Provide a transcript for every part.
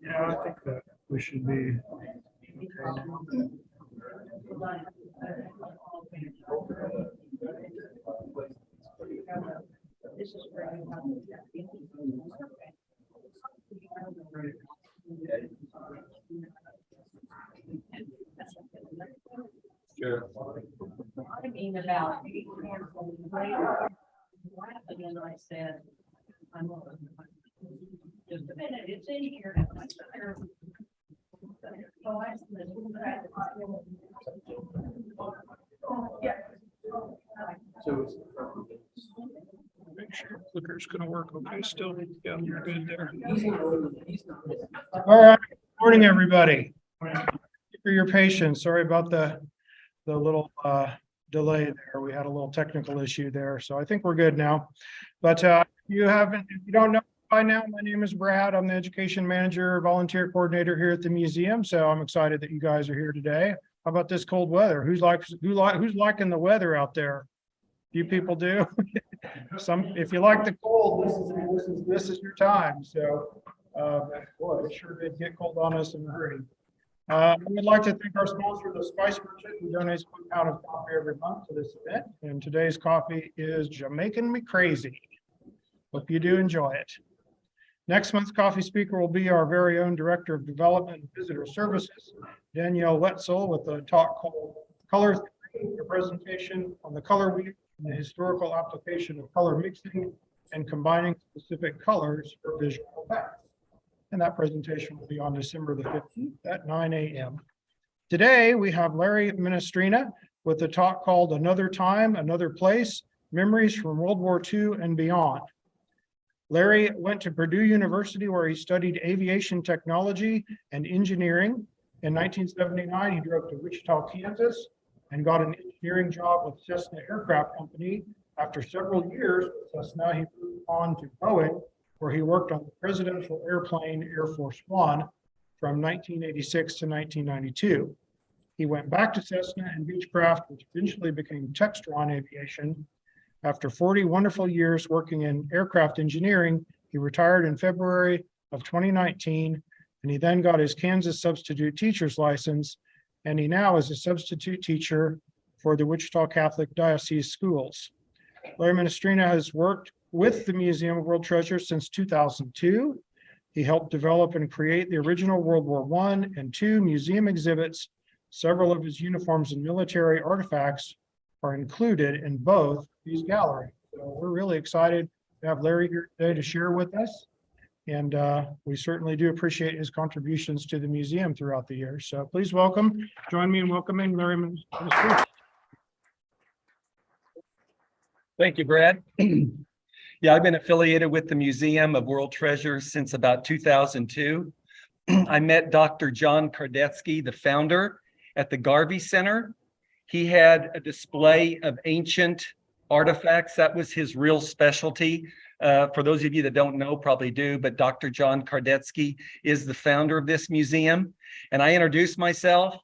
Yeah, I think that we should be okay now. Sure. I mean, about 8 years later, and I said, I'm just a minute, it's in here. Oh, I yeah. So make sure clicker's gonna work okay still. Yeah, you're good there. All right, morning, everybody. Thank you for your patience. Sorry about the little delay there. We had a little technical issue there, so I think we're good now. But if you don't know by now, my name is Brad. I'm the education manager, volunteer coordinator here at the museum. So I'm excited that you guys are here today. How about this cold weather? Who's liking the weather out there? You people do. If you like the cold, this is your time. So boy, it sure did get cold on us in a hurry. We would like to thank our sponsor, the Spice Merchant, who donates 1 pound of coffee every month to this event. And today's coffee is Jamaican Me Crazy. Hope you do enjoy it. Next month's coffee speaker will be our very own Director of Development and Visitor Services, Danielle Wetzel, with a talk called Color Theory, a presentation on the color wheel and the historical application of color mixing and combining specific colors for visual effects. And that presentation will be on December the 15th at 9 a.m. Today, we have Larry Menestrina with a talk called Another Time, Another Place, Memories from World War II and Beyond. Larry went to Purdue University, where he studied aviation technology and engineering. In 1979, he drove to Wichita, Kansas, and got an engineering job with Cessna Aircraft Company. After several years with Cessna, he moved on to Boeing, where he worked on the presidential airplane Air Force One from 1986 to 1992. He went back to Cessna and Beechcraft, which eventually became Textron Aviation. After 40 wonderful years working in aircraft engineering, he retired in February of 2019, and he then got his Kansas substitute teacher's license, and he now is a substitute teacher for the Wichita Catholic Diocese Schools. Larry Menestrina has worked with the Museum of World Treasures since 2002. He helped develop and create the original World War I and II museum exhibits. Several of his uniforms and military artifacts are included in both these galleries. So we're really excited to have Larry here today to share with us. And we certainly do appreciate his contributions to the museum throughout the years. So please join me in welcoming Larry Menestrina. Thank you, Brad. Yeah, I've been affiliated with the Museum of World Treasures since about 2002. I met Dr. John Kardetsky, the founder, at the Garvey Center. He had a display of ancient artifacts. That was his real specialty. For those of you that don't know, probably do, but Dr. John Kardetsky is the founder of this museum. And I introduced myself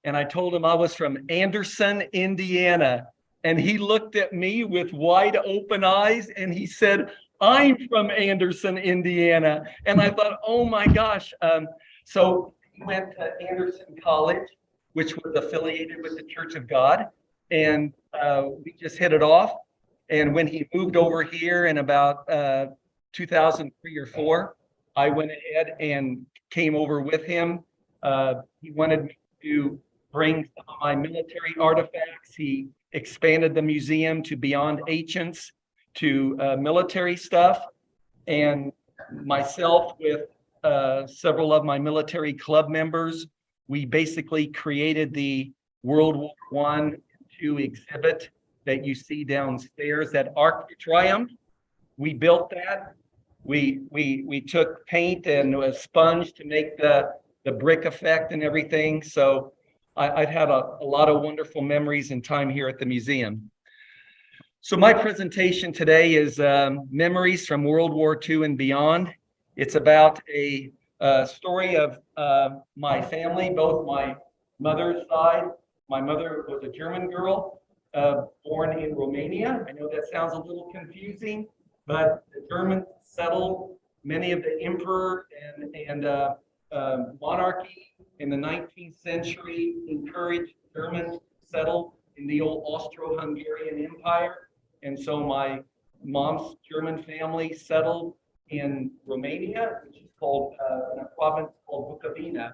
and I told him I was from Anderson, Indiana. And he looked at me with wide open eyes and he said, I'm from Anderson, Indiana. And I thought, oh my gosh. So he went to Anderson College, which was affiliated with the Church of God. And we just hit it off. And when he moved over here in about 2003 or 4, I went ahead and came over with him. He wanted me to bring some of my military artifacts. He expanded the museum to beyond ancients, to military stuff. And myself with several of my military club members, we basically created the World War I and II exhibit that you see downstairs, that Arc de Triomphe. We built that. We took paint and a sponge to make the brick effect and everything. So I've had a lot of wonderful memories and time here at the museum. So my presentation today is Memories from World War II and Beyond. It's about a story of my family, both my mother's side My mother was a German girl, born in Romania. I know that sounds a little confusing, but the Germans settled many of the emperor and monarchy in the 19th century, encouraged Germans to settle in the old Austro-Hungarian Empire. And so my mom's German family settled in Romania, which is called in a province called Bukovina.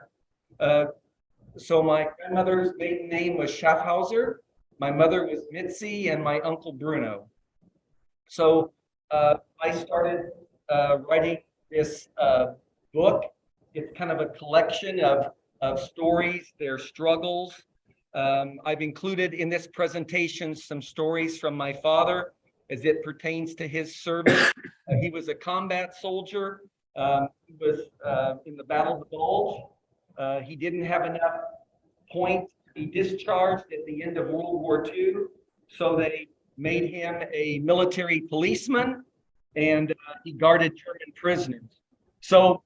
So my grandmother's maiden name was Schaffhauser, my mother was Mitzi, and my Uncle Bruno. So I started writing this book. It's kind of a collection of stories, their struggles. I've included in this presentation some stories from my father as it pertains to his service. He was a combat soldier. He was in the Battle of the Bulge. He didn't have enough points to be discharged at the end of World War II, so they made him a military policeman, and he guarded German prisoners. So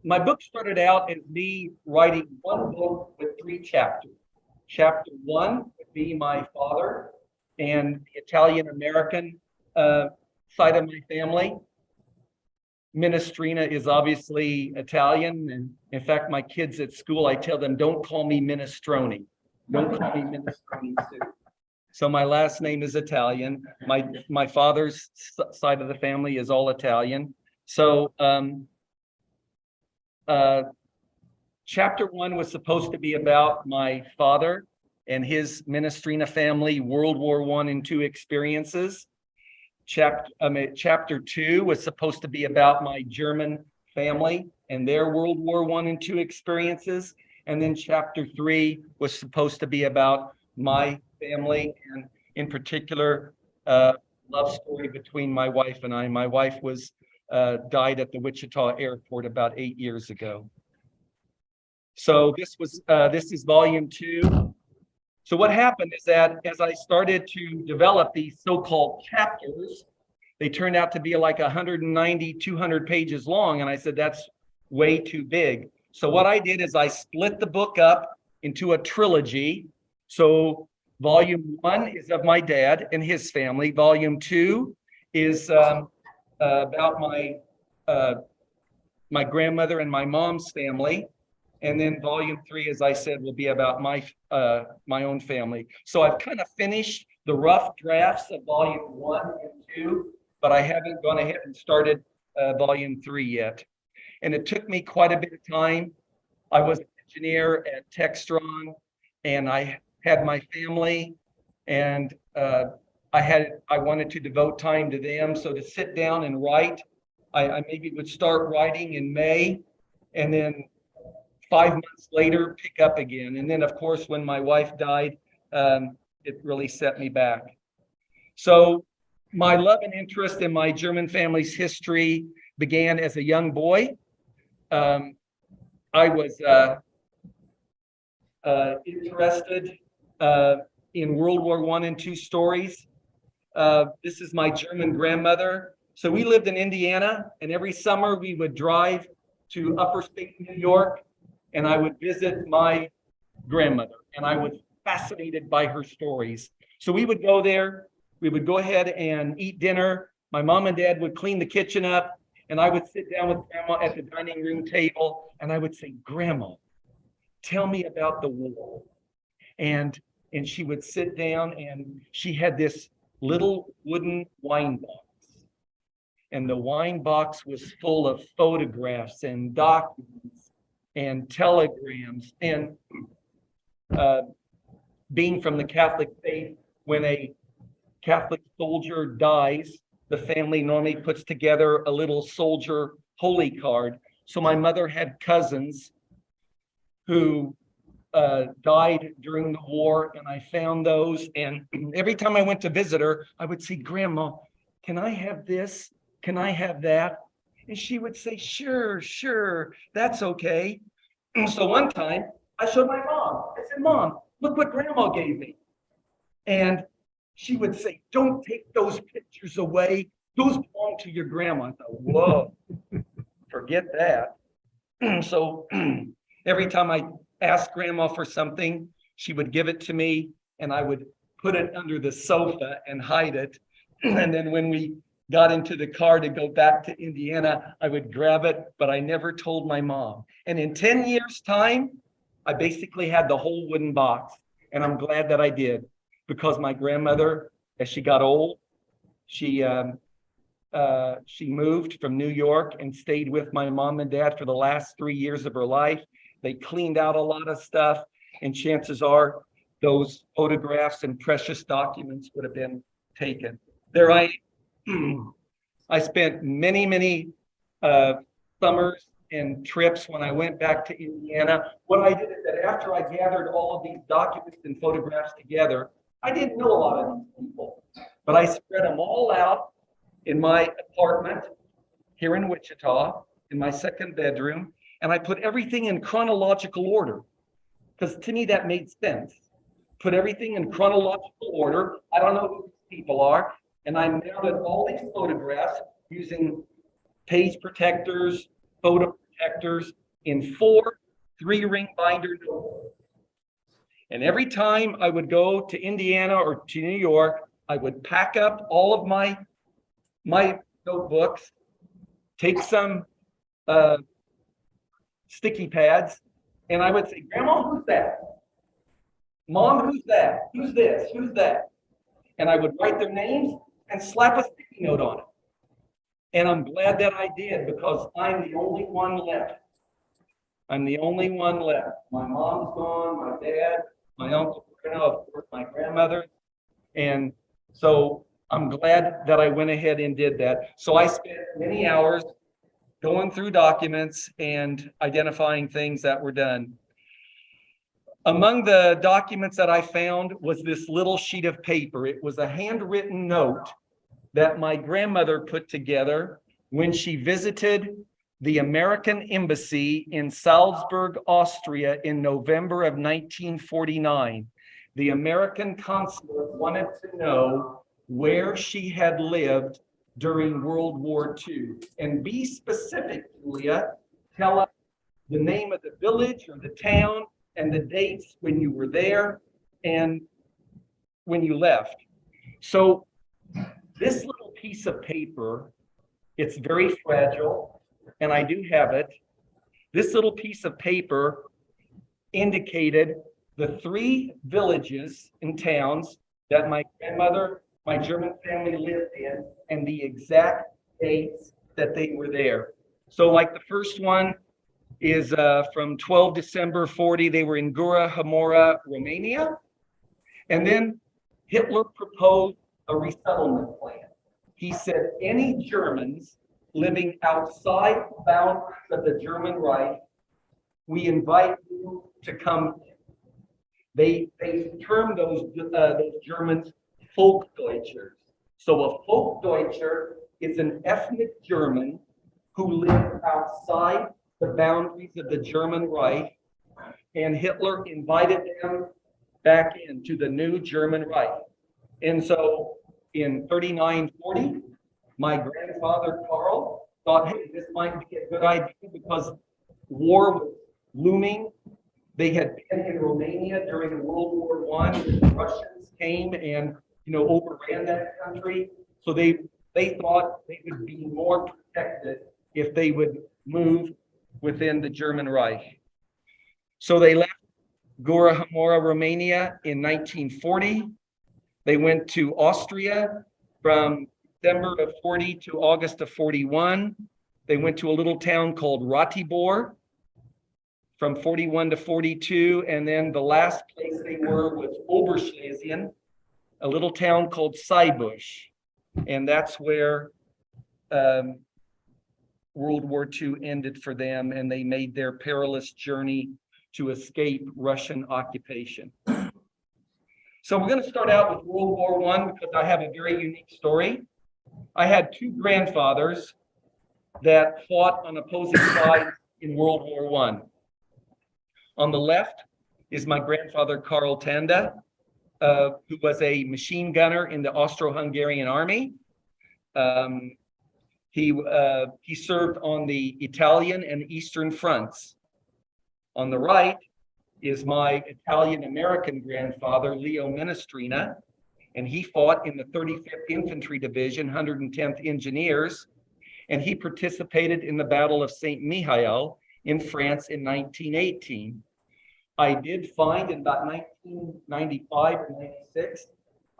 my book started out as me writing one book with 3 chapters. Chapter 1 would be my father and the Italian-American side of my family. Menestrina is obviously Italian, and in fact, my kids at school, I tell them, don't call me Minestrone. Don't call me Minestrone soup. So my last name is Italian. My father's side of the family is all Italian. So chapter 1 was supposed to be about my father and his Menestrina family World War I and II experiences. Chapter 2 was supposed to be about my German family and their World War I and II experiences. And then chapter 3 was supposed to be about my family, and in particular, love story between my wife and I. My wife was died at the Wichita airport about 8 years ago. So this is volume 2. So what happened is that as I started to develop these so-called chapters, they turned out to be like 190, 200 pages long. And I said, that's way too big. So what I did is I split the book up into a trilogy. So volume 1 is of my dad and his family. Volume 2 is about my grandmother and my mom's family. And then volume 3, as I said, will be about my own family. So I've kind of finished the rough drafts of volume 1 and 2, but I haven't gone ahead and started volume 3 yet. And it took me quite a bit of time. I was an engineer at Textron, and I had my family, and I wanted to devote time to them. So to sit down and write, I maybe would start writing in May, and then 5 months later, pick up again. And then, of course, when my wife died, it really set me back. So my love and interest in my German family's history began as a young boy. I was interested in World War I and II stories. This is my German grandmother. So we lived in Indiana, and every summer we would drive to upper state New York, and I would visit my grandmother, and I was fascinated by her stories. So we would go there, we would go ahead and eat dinner. My mom and dad would clean the kitchen up, and I would sit down with Grandma at the dining room table, and I would say, Grandma, tell me about the war. And she would sit down, and she had this little wooden wine box. And the wine box was full of photographs and documents and telegrams. And being from the Catholic faith, when a Catholic soldier dies, the family normally puts together a little soldier holy card. So my mother had cousins who died during the war, and I found those. And every time I went to visit her, I would say, Grandma, can I have this? Can I have that? And she would say, sure, that's okay. So one time I showed my mom. I said, Mom, look what Grandma gave me. And she would say, don't take those pictures away. Those belong to your grandma. I thought, whoa, forget that. So every time I asked Grandma for something, she would give it to me and I would put it under the sofa and hide it. And then when we got into the car to go back to Indiana, I would grab it, but I never told my mom. And in 10 years' time, I basically had the whole wooden box. And I'm glad that I did, because my grandmother, as she got old, she moved from New York and stayed with my mom and dad for the last 3 years of her life. They cleaned out a lot of stuff, and chances are those photographs and precious documents would have been taken. There I spent many summers and trips when I went back to Indiana. What I did is that after I gathered all of these documents and photographs together, I didn't know a lot of these people, but I spread them all out in my apartment here in Wichita, in my second bedroom, and I put everything in chronological order, because to me that made sense. Put everything in chronological order. I don't know who these people are, and I mounted all these photographs using page protectors, photo protectors in 4 3-ring binder notebooks. And every time I would go to Indiana or to New York, I would pack up all of my notebooks, take some sticky pads, and I would say, Grandma, who's that? Mom, who's that? Who's this? Who's that? And I would write their names and slap a sticky note on it. And I'm glad that I did, because I'm the only one left. I'm the only one left. My mom's gone, my dad, my Uncle Bruno, of course, my grandmother. And so I'm glad that I went ahead and did that. So I spent many hours going through documents and identifying things that were done. Among the documents that I found was this little sheet of paper. It was a handwritten note that my grandmother put together when she visited the American Embassy in Salzburg, Austria in November of 1949. The American consulate wanted to know where she had lived during World War II. And be specific, Julia. Tell us the name of the village or the town and the dates when you were there and when you left. So this little piece of paper, it's very fragile, and I do have it. This little piece of paper indicated the 3 villages and towns that my grandmother, my German family lived in, and the exact dates that they were there. So like the first one is from 12 December 40, they were in Gura Hamora, Romania. And then Hitler proposed a resettlement plan. He said, any Germans living outside the boundaries of the German Reich, we invite you to come. They termed those Germans Volksdeutschers. So a Volksdeutscher is an ethnic German who lived outside the boundaries of the German Reich, and Hitler invited them back into the new German Reich. And so in 39-40, my grandfather Carl thought, hey, this might be a good idea, because war was looming. They had been in Romania during World War I. The Russians came and overran that country. So they thought they would be more protected if they would move within the German Reich. So they left Gura Hamora, Romania in 1940. They went to Austria from December of 40 to August of 41. They went to a little town called Ratibor from 41 to 42. And then the last place they were was Oberschlesien, a little town called Seibusch. And that's where World War II ended for them, and they made their perilous journey to escape Russian occupation. So we're going to start out with World War I, because I have a very unique story. I had 2 grandfathers that fought on opposing sides in World War I. On the left is my grandfather, Carl Tanda, who was a machine gunner in the Austro-Hungarian army. He served on the Italian and Eastern fronts. On the right is my Italian-American grandfather, Leo Menestrina, and he fought in the 35th Infantry Division, 110th Engineers, and he participated in the Battle of Saint Mihiel in France in 1918. I did find in about 1995 or 96,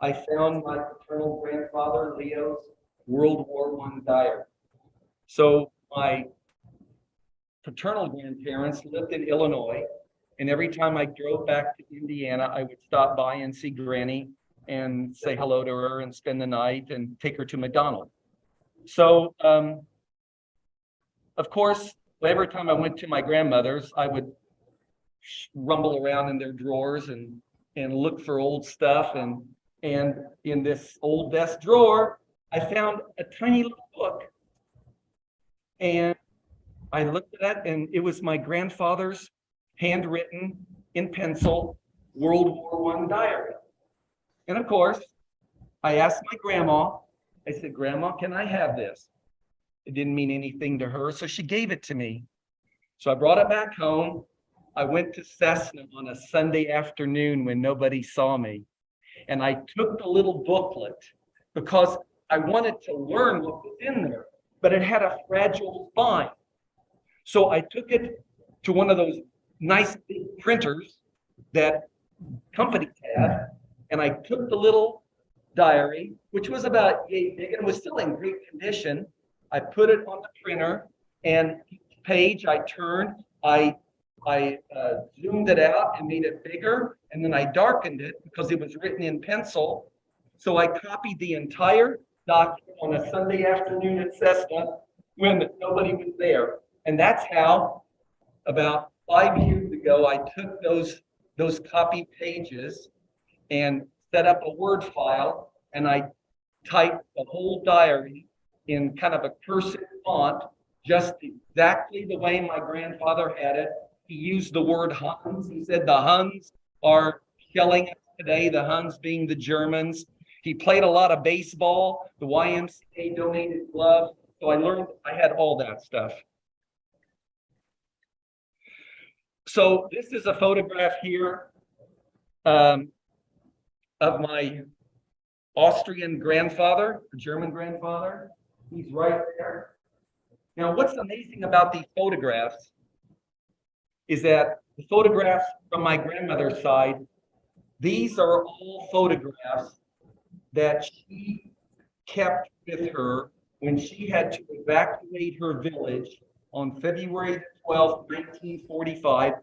I found my paternal grandfather, Leo's World War I diary. So my paternal grandparents lived in Illinois, and every time I drove back to Indiana, I would stop by and see Granny and say hello to her and spend the night and take her to McDonald's. So, of course, every time I went to my grandmother's, I would rumble around in their drawers and look for old stuff. And in this old desk drawer, I found a tiny little book. And I looked at that, and it was my grandfather's handwritten in pencil World War I diary. And of course, I asked my grandma, I said, Grandma, can I have this? It didn't mean anything to her, so she gave it to me. So I brought it back home. I went to Cessna on a Sunday afternoon when nobody saw me. And I took the little booklet because I wanted to learn what was in there, but it had a fragile spine. So I took it to one of those nice big printers that companies have, and I took the little diary, which was about yay big and was still in great condition. I put it on the printer, and each page I turned, I zoomed it out and made it bigger, and then I darkened it because it was written in pencil. So I copied the entire document on a Sunday afternoon at Cessna when nobody was there. And that's how, about 5 years ago, I took those copied pages and set up a Word file, and I typed the whole diary in kind of a cursive font, just exactly the way my grandfather had it. He used the word Huns. He said the Huns are shelling us today, the Huns being the Germans. He played a lot of baseball. The YMCA donated gloves. So I learned, I had all that stuff. So this is a photograph here of my Austrian grandfather, the German grandfather. He's right there. Now, what's amazing about these photographs is that the photographs from my grandmother's side, these are all photographs that she kept with her when she had to evacuate her village on February 12, 1945,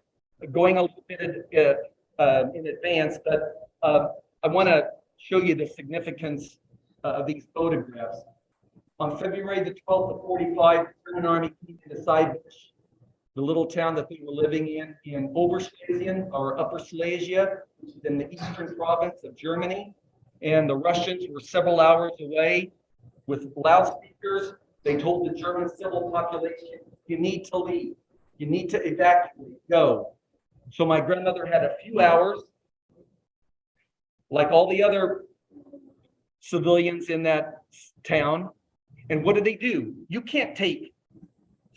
going a little bit in advance, but I want to show you the significance of these photographs. On February the 12th of 45, the German army came into Seibusch, the little town that they were living in Oberschlesien or Upper Silesia, which is in the eastern province of Germany. And the Russians were several hours away with loudspeakers. They told the German civil population, you need to leave. You need to evacuate, go. So my grandmother had a few hours, like all the other civilians in that town. And what did they do? You can't take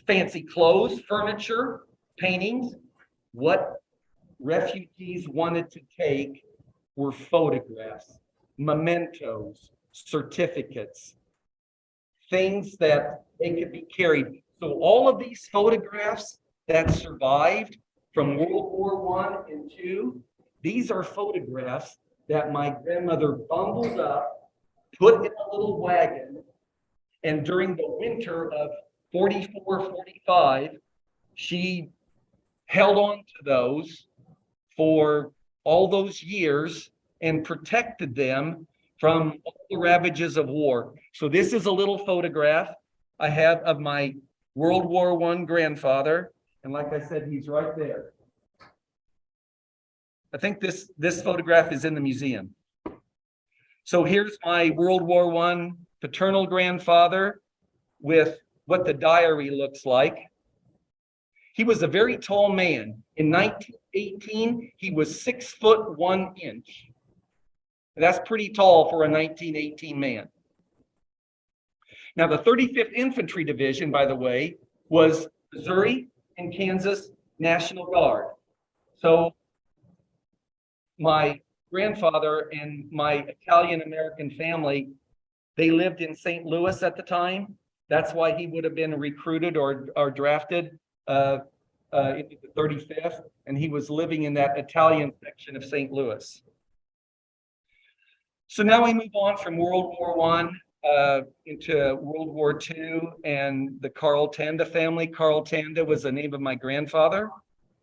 fancy clothes, furniture, paintings. What refugees wanted to take were photographs, mementos, certificates, things that they could be carried. So all of these photographs that survived from World War I and II, these are photographs that my grandmother bundled up, put in a little wagon, and during the winter of 44, 45, she held on to those for all those years and protected them from all the ravages of war. So this is a little photograph I have of my World War I grandfather. And like I said, he's right there. I think this photograph is in the museum. So here's my World War I paternal grandfather with what the diary looks like. He was a very tall man. In 1918, he was 6 foot 1 inch. That's pretty tall for a 1918 man. Now, the 35th Infantry Division, by the way, was Missouri and Kansas National Guard. So my grandfather and my Italian-American family, they lived in St. Louis at the time. That's why he would have been recruited or drafted into the 35th, and he was living in that Italian section of St. Louis. So now we move on from World War I into World War II and the Carl Tanda family. Carl Tanda was the name of my grandfather,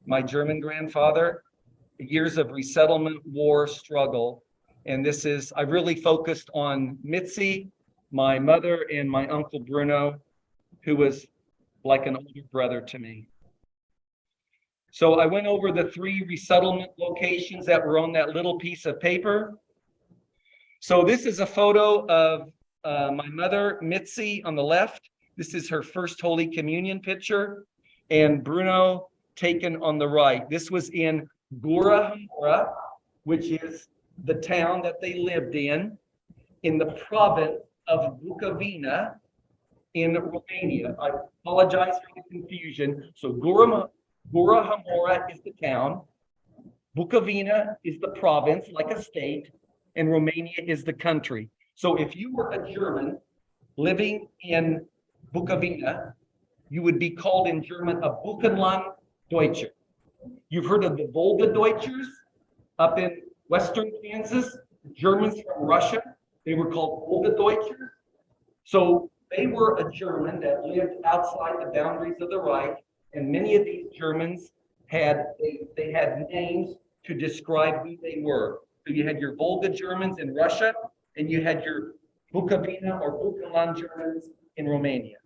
my German grandfather. Years of resettlement, war, struggle. And this is, I really focused on Mitzi, my mother, and my Uncle Bruno, who was like an older brother to me. So I went over the 3 resettlement locations that were on that little piece of paper. So this is a photo of my mother, Mitzi, on the left. This is her first Holy Communion picture, and Bruno taken on the right. This was in Gura, which is the town that they lived in the province of Bukovina in Romania. I apologize for the confusion. So Gura is the town, Bukovina is the province, like a state, and Romania is the country. So if you were a German living in Bukovina, you would be called in German a Buchenland Deutscher. You've heard of the Volga Deutschers up in Western Kansas, Germans from Russia. They were called Volga Deutschers. So they were a German that lived outside the boundaries of the Reich, and many of these Germans had names to describe who they were. So you had your Volga Germans in Russia, and you had your Bukovina or Buchenland Germans in Romania.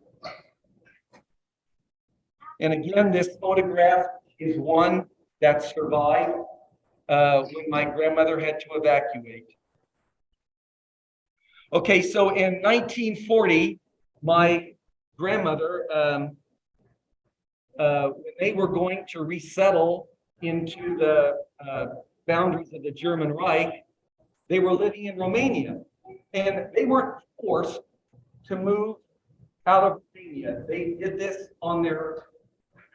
And again, this photograph is one that survived when my grandmother had to evacuate. Okay, so in 1940, my grandmother, when they were going to resettle into the boundaries of the German Reich, they were living in Romania, and they weren't forced to move out of Romania. They did this on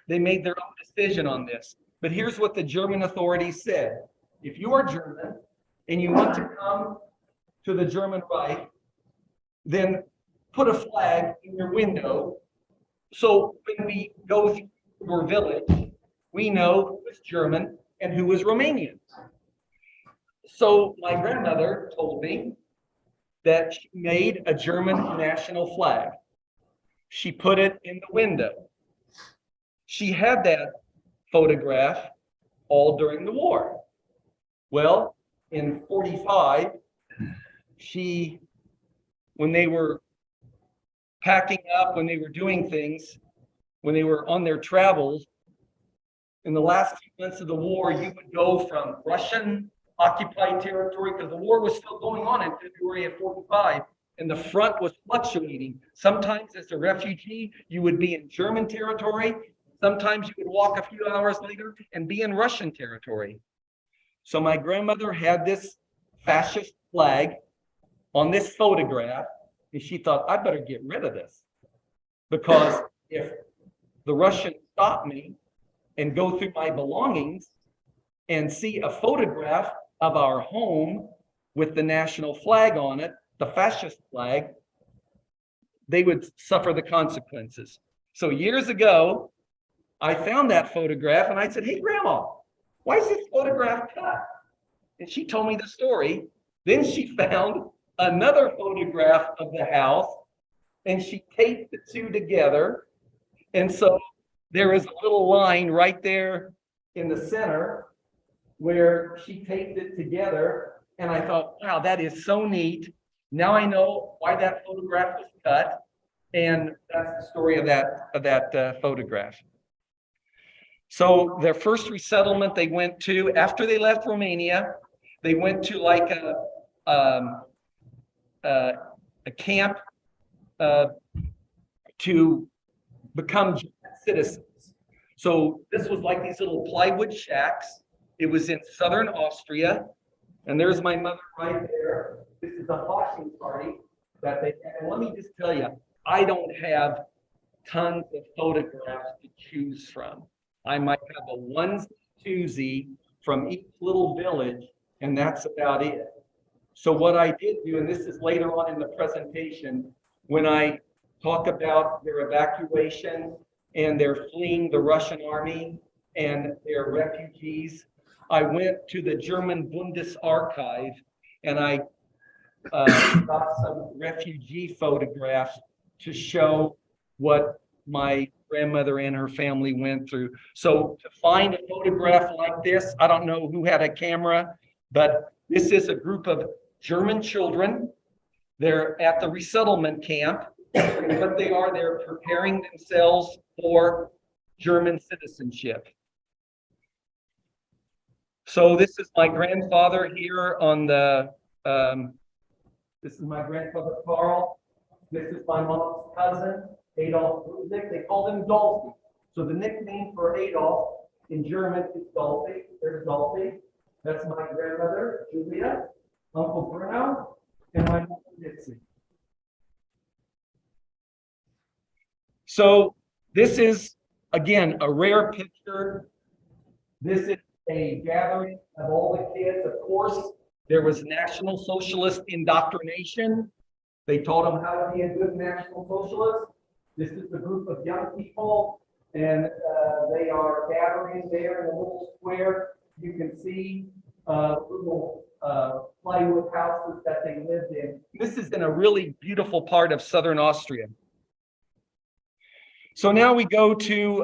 they made their own decision on this. But here's what the German authorities said. If you are German and you want to come to the German Reich, then put a flag in your window. So when we go through your village, we know who is German and who is Romanian. So my grandmother told me that she made a German national flag. She put it in the window. She had that photograph all during the war. Well, in 45, when they were packing up, when they were doing things, when they were on their travels, in the last few months of the war, you would go from Russian occupied territory, because the war was still going on in February of 45, and the front was fluctuating. Sometimes as a refugee, you would be in German territory. Sometimes you would walk a few hours later and be in Russian territory. So my grandmother had this fascist flag on this photograph, and she thought, I better get rid of this, because if the Russians stop me and go through my belongings and see a photograph of our home with the national flag on it, the fascist flag, they would suffer the consequences. So years ago, I found that photograph and I said, hey, Grandma, why is this photograph cut? And she told me the story. Then she found another photograph of the house and she taped the two together. And so there is a little line right there in the center where she taped it together. And I thought, wow, that is so neat. Now I know why that photograph was cut. And that's the story of that photograph. So their first resettlement they went to, after they left Romania, they went to like a camp to become citizens. So this was like these little plywood shacks. It was in southern Austria. And there's my mother right there. This is a washing party that they had. And let me just tell you, I don't have tons of photographs to choose from. I might have a onesie, twosie from each little village And that's about it. So what I did do, and this is later on in the presentation, when I talk about their evacuation and their fleeing the Russian army and their refugees, I went to the German Bundesarchive and I got some refugee photographs to show what my grandmother and her family went through. So to find a photograph like this, I don't know who had a camera, but this is a group of German children. They're at the resettlement camp, and what they are, they're preparing themselves for German citizenship. So this is my grandfather here on the, this is my grandfather Carl. This is my mom's cousin, Adolf Ludwig. They called him Dolphy. So the nickname for Adolf in German is Dolphy. There's Dolphy. That's my grandmother, Julia, Uncle Bruno, and my mom, Mitzi. So this is, again, a rare picture. This is a gathering of all the kids. Of course, there was National Socialist indoctrination. They taught them how to be a good National Socialist. This is a group of young people, and they are gathering there in a little square. You can see little plywood houses that they lived in. This is in a really beautiful part of southern Austria. So now we go to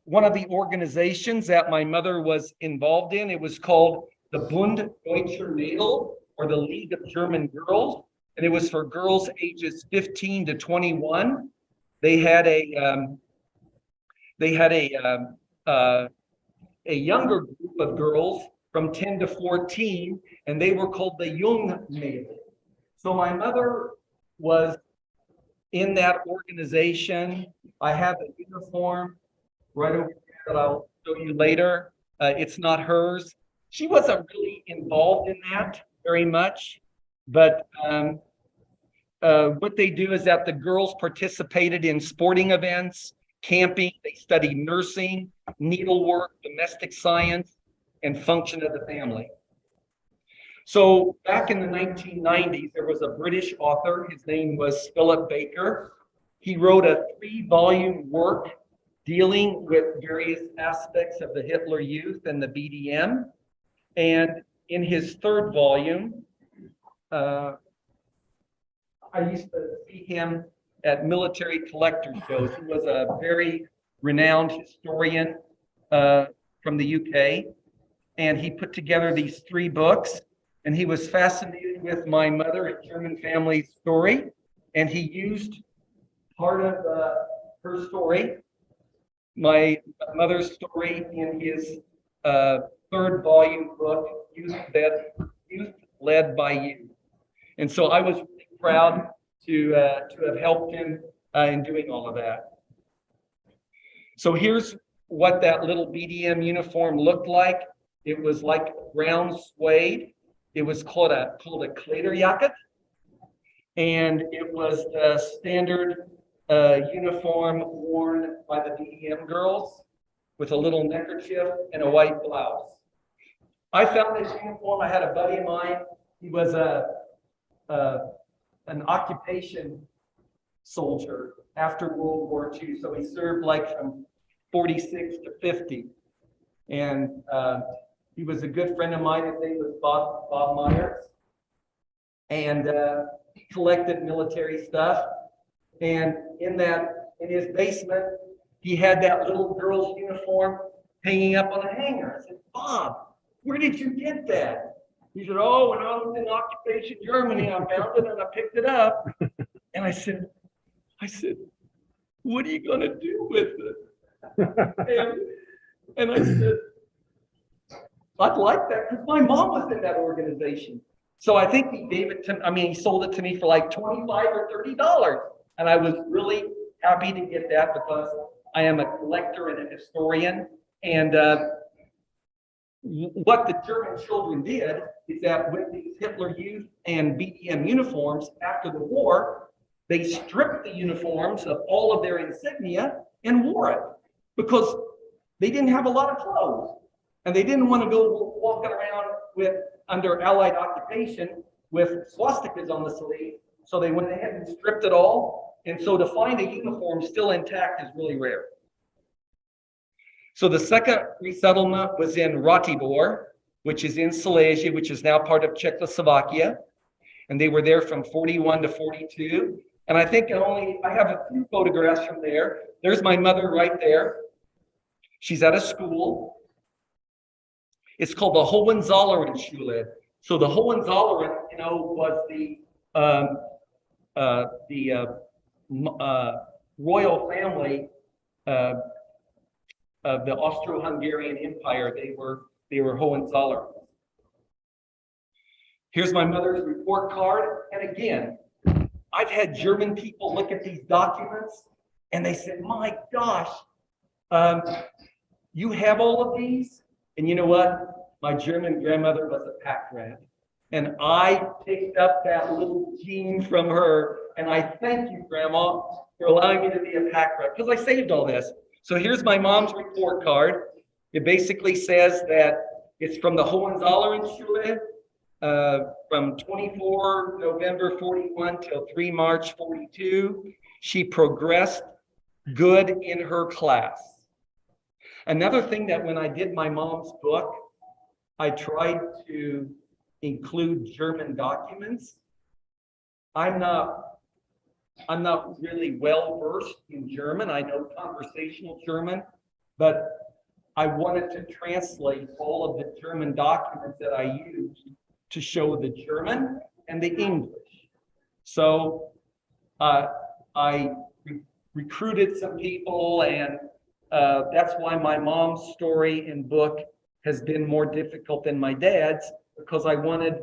one of the organizations that my mother was involved in. It was called the Bund Deutscher Mädel, or the League of German Girls, and it was for girls ages 15 to 21. They had a younger group of girls from 10 to 14, and they were called the Jungmädel. So my mother was in that organization. I have a uniform right over there that I'll show you later. It's not hers. She wasn't really involved in that very much, but what they do is that the girls participated in sporting events, camping, they studied nursing, needlework, domestic science, and function of the family. So back in the 1990s, there was a British author. His name was Philip Baker. He wrote a 3-volume work dealing with various aspects of the Hitler Youth and the BDM. And in his 3rd volume, I used to see him at military collector shows. He was a very renowned historian from the UK. And he put together these 3 books. And he was fascinated with my mother and German family story. And he used part of her story, my mother's story, in his 3rd volume book, Youth Led by You. And so I was really proud to have helped him in doing all of that. So here's what that little BDM uniform looked like. It was like brown suede. It was called a Kleiderjacke, and it was the standard uniform worn by the BDM girls with a little neckerchief and a white blouse. I found this uniform. I had a buddy of mine. He was an occupation soldier after World War II, so he served like from 46 to 50, and he was a good friend of mine. His name was Bob Myers. And he collected military stuff. And in his basement, he had that little girl's uniform hanging up on a hanger. I said, Bob, where did you get that? He said, oh, when I was in occupation Germany, I found it and I picked it up. And I said, what are you going to do with it? And I said, I'd like that because my mom was in that organization. So I think he gave it to, he sold it to me for like $25 or $30. And I was really happy to get that because I am a collector and a historian. And what the German children did is that with these Hitler Youth and BDM uniforms after the war, they stripped the uniforms of all of their insignia and wore it because they didn't have a lot of clothes. And they didn't want to go walking around with under Allied occupation with swastikas on the sleeve. So they went ahead and stripped it all. And so to find a uniform still intact is really rare. So the second resettlement was in Ratibor, which is in Silesia, which is now part of Czechoslovakia. And they were there from 41 to 42. And I think I have a few photographs from there. There's my mother right there. She's at a school. It's called the Hohenzollern-Schule. So the Hohenzollern, was the royal family of the Austro-Hungarian Empire. They were Hohenzollern. Here's my mother's report card. And again, I've had German people look at these documents and they said, my gosh, you have all of these? And you know what? My German grandmother was a pack rat. And I picked up that little gene from her. And I thank you, Grandma, for allowing me to be a pack rat, because I saved all this. So here's my mom's report card. It basically says that it's from the Hohenzollern-Schule, from 24 November 41 till 3 March 42. She progressed good in her class. Another thing that when I did my mom's book, I tried to include German documents. I'm not really well versed in German. I know conversational German, but I wanted to translate all of the German documents that I used to show the German and the English. So I recruited some people, and that's why my mom's story and book has been more difficult than my dad's, because I wanted,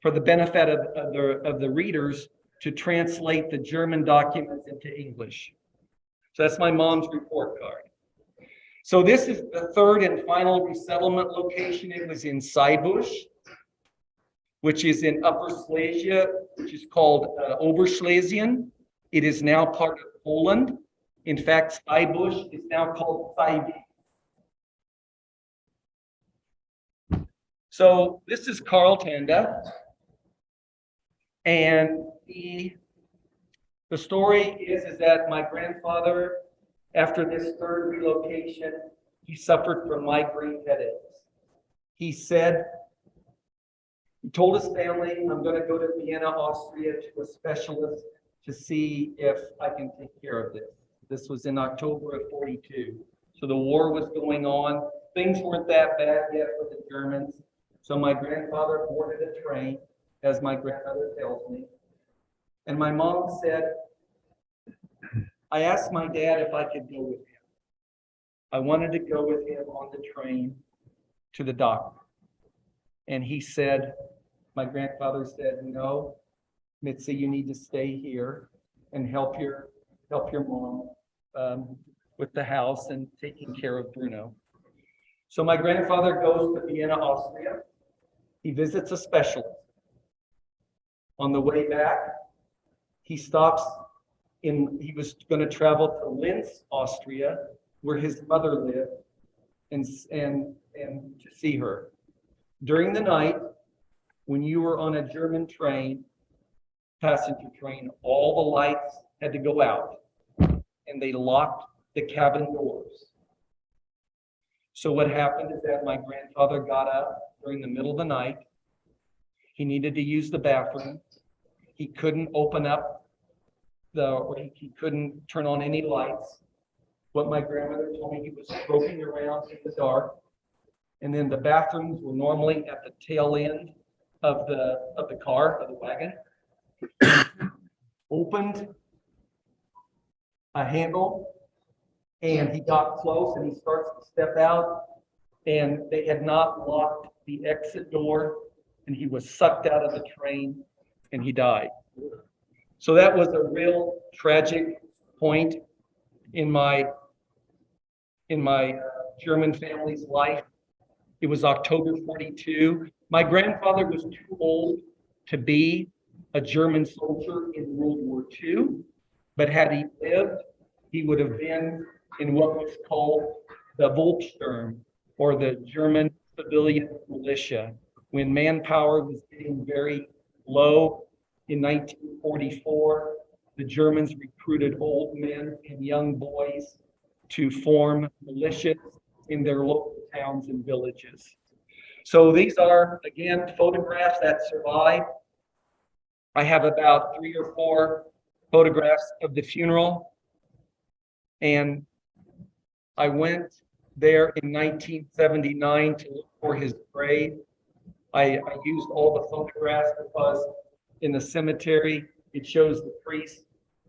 for the benefit of the readers, to translate the German documents into English. So that's my mom's report card. So this is the third and final resettlement location. It was in Seibusch, which is in Upper Silesia, which is called Oberschlesien. It is now part of Poland. In fact, Seibusch is now called Seibi. So this is Carl Tanda. And the story is that my grandfather, after this third relocation, he suffered from migraine headaches. He told his family, I'm going to go to Vienna, Austria, to a specialist to see if I can take care of this. This was in October of 42. So the war was going on. Things weren't that bad yet for the Germans. So my grandfather boarded a train, as my grandmother tells me. And my mom said, I asked my dad if I could go with him. I wanted to go with him on the train to the doctor. And he said, my grandfather said, no, Mitzi, you need to stay here and help your mom with the house and taking care of Bruno. So my grandfather goes to Vienna, Austria. He visits a specialist. On the way back, he stops he was going to travel to Linz, Austria, where his mother lived, and to see her. During the night, when you were on a German train, passenger train, all the lights had to go out, and they locked the cabin doors. So what happened is that my grandfather got up during the middle of the night. He needed to use the bathroom. He couldn't open up he couldn't turn on any lights. What my grandmother told me, he was groping around in the dark. And then the bathrooms were normally at the tail end of the car, of the wagon. Opened a handle, and he got close, and he starts to step out, and they had not locked the exit door, and he was sucked out of the train, and he died. So that was a real tragic point in my German family's life. It was October 42. My grandfather was too old to be a German soldier in World War II, but had he lived, he would have been in what was called the Volkssturm, or the German civilian militia. when manpower was getting very low in 1944. The Germans recruited old men and young boys to form militias in their local towns and villages. So these are, again, photographs that survive. I have about 3 or 4 photographs of the funeral. And I went there in 1979 to look for his grave. I used all the photographs because in the cemetery, it shows the priest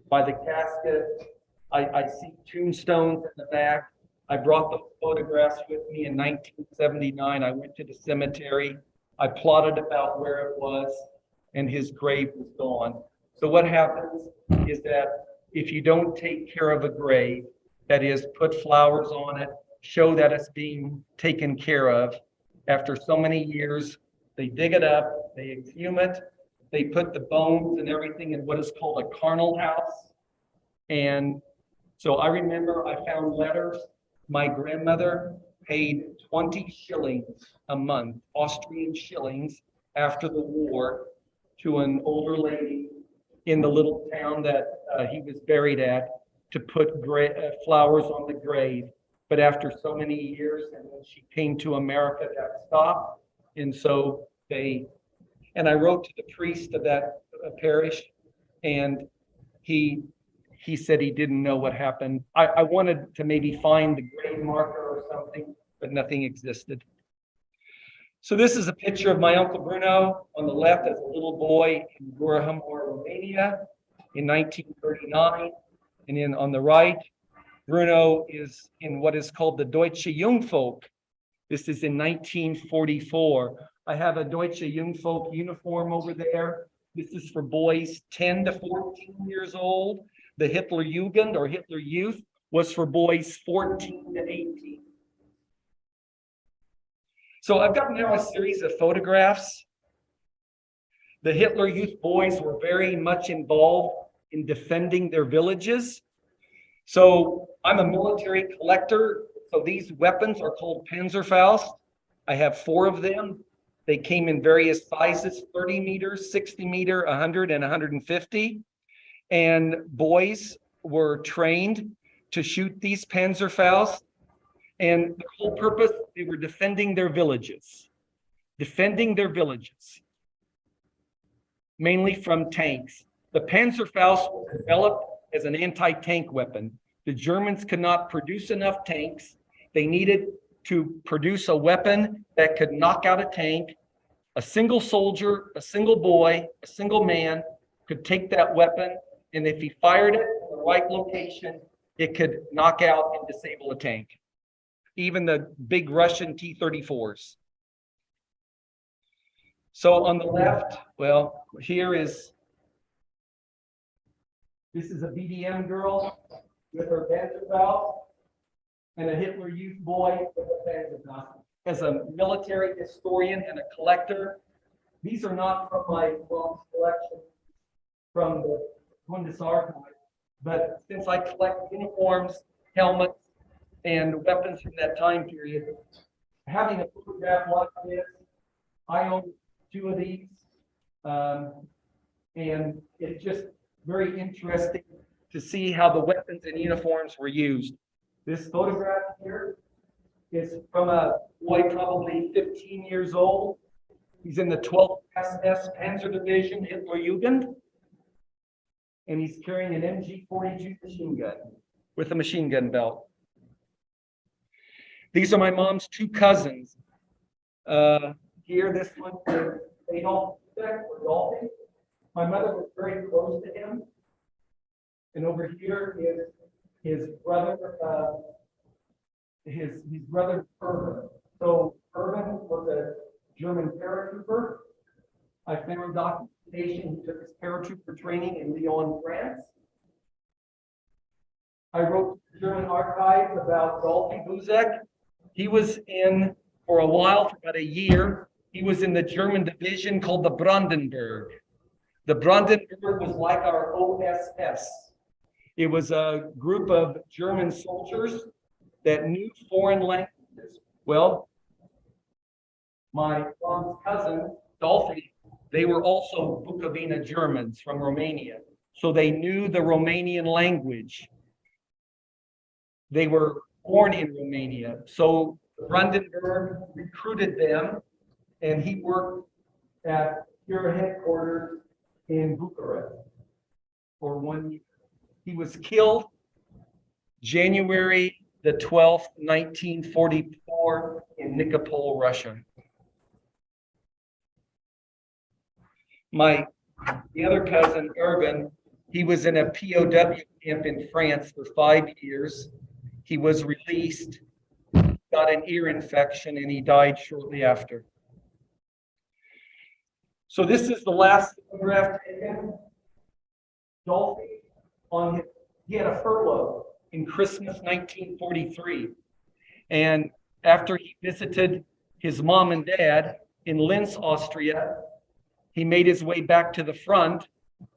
by the casket. I see tombstones in the back. I brought those photographs with me in 1979. I went to the cemetery. I plotted about where it was, and his grave was gone. So what happens is that if you don't take care of a grave, that is, put flowers on it, show that it's being taken care of, after so many years, they dig it up, they exhume it, they put the bones and everything in what is called a carnal house. And so I remember I found letters. My grandmother paid 20 shillings a month, Austrian shillings, after the war to an older lady in the little town that he was buried at to put flowers on the grave. But after so many years, and when she came to America, that stopped. And so and I wrote to the priest of that parish, and he said he didn't know what happened. I wanted to maybe find the grave marker or something, but nothing existed. So this is a picture of my Uncle Bruno on the left as a little boy in Gurahumor, Romania in 1939. And then on the right, Bruno is in what is called the Deutsche Jungvolk. This is in 1944. I have a Deutsche Jungvolk uniform over there. This is for boys 10 to 14 years old. The Hitler Jugend or Hitler Youth was for boys 14 to 18. So I've got now a series of photographs. The Hitler Youth boys were very much involved in defending their villages. So I'm a military collector. So these weapons are called Panzerfaust. I have 4 of them. They came in various sizes, 30 meters, 60 meter, 100, and 150. And boys were trained to shoot these Panzerfaust. And the whole purpose, they were defending their villages, mainly from tanks. The Panzerfaust was developed as an anti-tank weapon. The Germans could not produce enough tanks. They needed to produce a weapon that could knock out a tank. A single soldier, a single boy, a single man could take that weapon, and if he fired it in the right location, it could knock out and disable a tank, even the big Russian T-34s. So on the left, well, this is a BDM girl with her Panzerfaust and a Hitler Youth boy with a Panzerfaust. As a military historian and a collector, these are not from my mom's collection from the Bundesarchiv, but since I collect uniforms, helmets, and weapons from that time period, having a photograph like this, I own 2 of these, and it's just very interesting to see how the weapons and uniforms were used. This photograph here is from a boy probably 15 years old. He's in the 12th SS Panzer Division, Hitler Jugend, and he's carrying an MG-42 machine gun with a machine gun belt. These are my mom's 2 cousins. Here, this one is Adolf or Dolphy. My mother was very close to him. And over here is his brother, his brother Irvin. So Irvin was a German paratrooper. I found documentation. He took his paratrooper training in Lyon, France. I wrote to the German archives about Dolphy Buzek. He was in, for a while, for about a year, he was in the German division called the Brandenburg. The Brandenburg was like our OSS. It was a group of German soldiers that knew foreign languages. Well, My mom's cousin, Dolphy, they were also Bukovina Germans from Romania. So they knew the Romanian language. They were born in Romania. So Brandenburg recruited them, and he worked at your headquarters in Bucharest for 1 year. He was killed January the 12th, 1944 in Nikopol, Russia. The other cousin, Irvin, he was in a POW camp in France for 5 years. He was released, got an ear infection, and he died shortly after. So this is the last photograph taken. Dolphy he had a furlough in Christmas 1943. And after he visited his mom and dad in Linz, Austria, he made his way back to the front,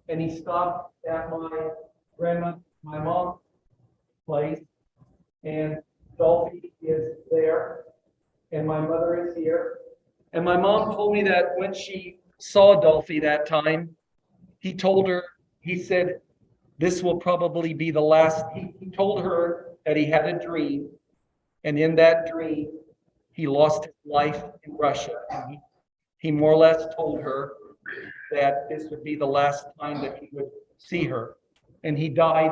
and he stopped at my mom's place, and Dolphy is there, and my mother is here. And my mom told me that when she saw Dolphy that time, he said, this will probably be the last. He told her that he had a dream, and in that dream, he lost his life in Russia. And he more or less told her that this would be the last time that he would see her. And he died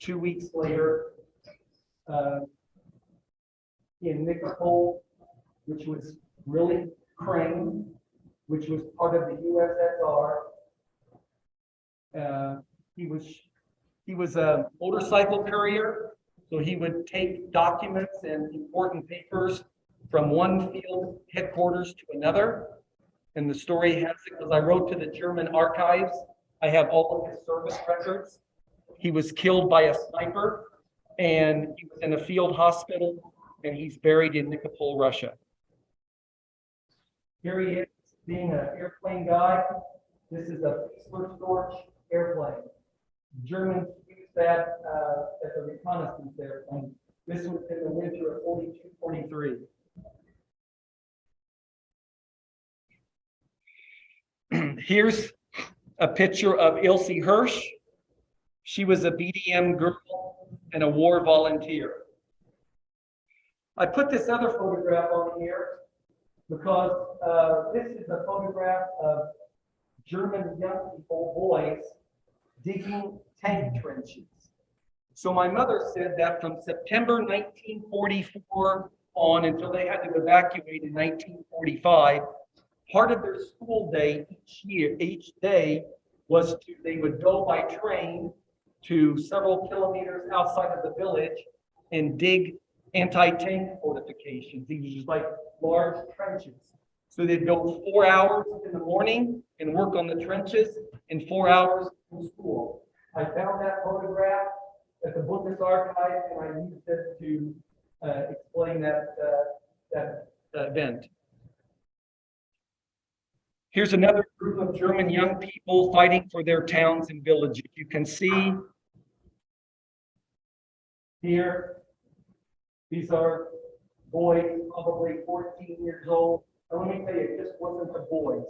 2 weeks later in Nikopol, which was really Ukraine, which was part of the USSR. He was a motorcycle courier, so he would take documents and important papers from one field headquarters to another. And the story has it because I wrote to the German archives. I have all of his service records. He was killed by a sniper, and he was in a field hospital, and he's buried in Nikopol, Russia. Here he is, being an airplane guy. This is a Storch airplane. Germans used that as a reconnaissance airplane. This was in the winter of 42, 43. Here's a picture of Ilse Hirsch. She was a BDM girl and a war volunteer. I put this other photograph on here because this is a photograph of German young people, boys, digging tank trenches. So my mother said that from September 1944 on until they had to evacuate in 1945, part of their school day each day was they would go by train to several kilometers outside of the village and dig anti-tank fortifications. These were like large trenches. So they'd go 4 hours in the morning and work on the trenches and 4 hours in school. I found that photograph at the Bundes archive, and I used it to explain that event. Here's another group of German young people fighting for their towns and villages. You can see here, these are boys, probably 14 years old. And let me tell you, it just wasn't the boys.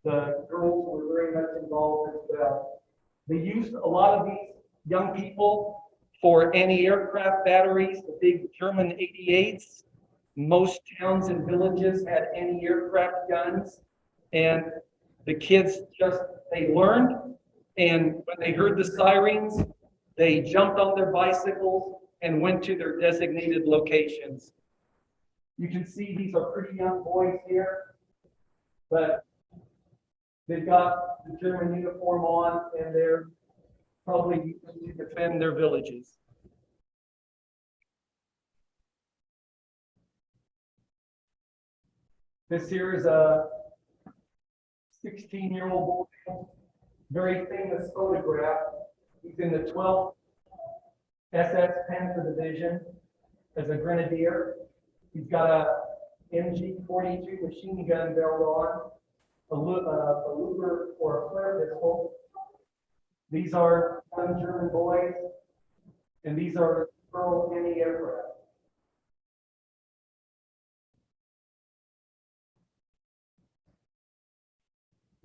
The girls were very much involved as well. They used a lot of these young people for anti-aircraft batteries, the big German 88s. Most towns and villages had anti-aircraft guns. And the kids they learned. And when they heard the sirens, they jumped on their bicycles and went to their designated locations. You can see these are pretty young boys here, but they've got the German uniform on, and they're probably using to defend their villages. This here is a 16-year-old boy, very famous photograph. He's in the 12th SS Panzer Division as a grenadier. He's got a MG-42 machine gun barrel on, a Luger or a flare pistol. These are young German boys, and these are girl anti-aircraft.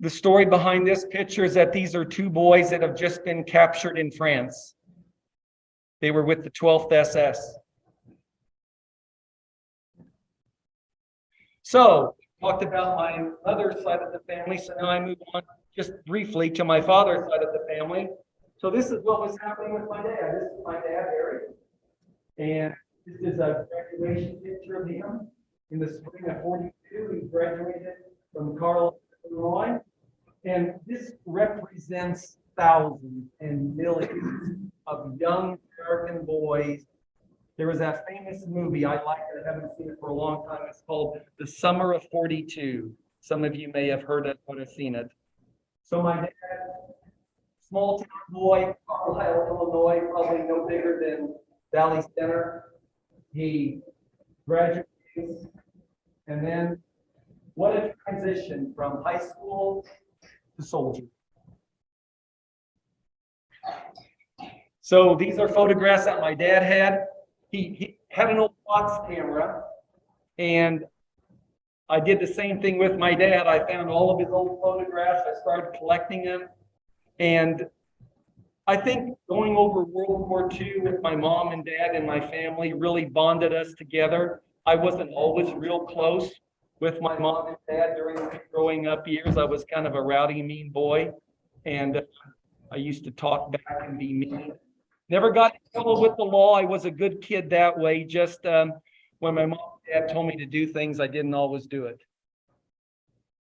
The story behind this picture is that these are two boys that have just been captured in France. They were with the 12th SS. So, talked about my mother's side of the family, so now I move on just briefly to my father's side of the family. So this is what was happening with my dad. This is my dad, Harry. And this is a graduation picture of him in the spring of 42. He graduated from Carl, Illinois. And this represents thousands and millions of young American boys. There was that famous movie, I like it, I haven't seen it for a long time. It's called The Summer of 42. Some of you may have heard it or have seen it. So my dad, small town boy, Carlisle, Illinois, probably no bigger than Valley Center. He graduates, and then what a transition from high school to soldier. So these are photographs that my dad had. He had an old box camera, and I did the same thing with my dad. I found all of his old photographs. I started collecting them. And I think going over World War II with my mom and dad and my family really bonded us together. I wasn't always real close with my mom and dad during my growing up years. I was kind of a rowdy, mean boy. And I used to talk back and be mean. Never got in trouble with the law. I was a good kid that way. Just when my mom and dad told me to do things, I didn't always do it.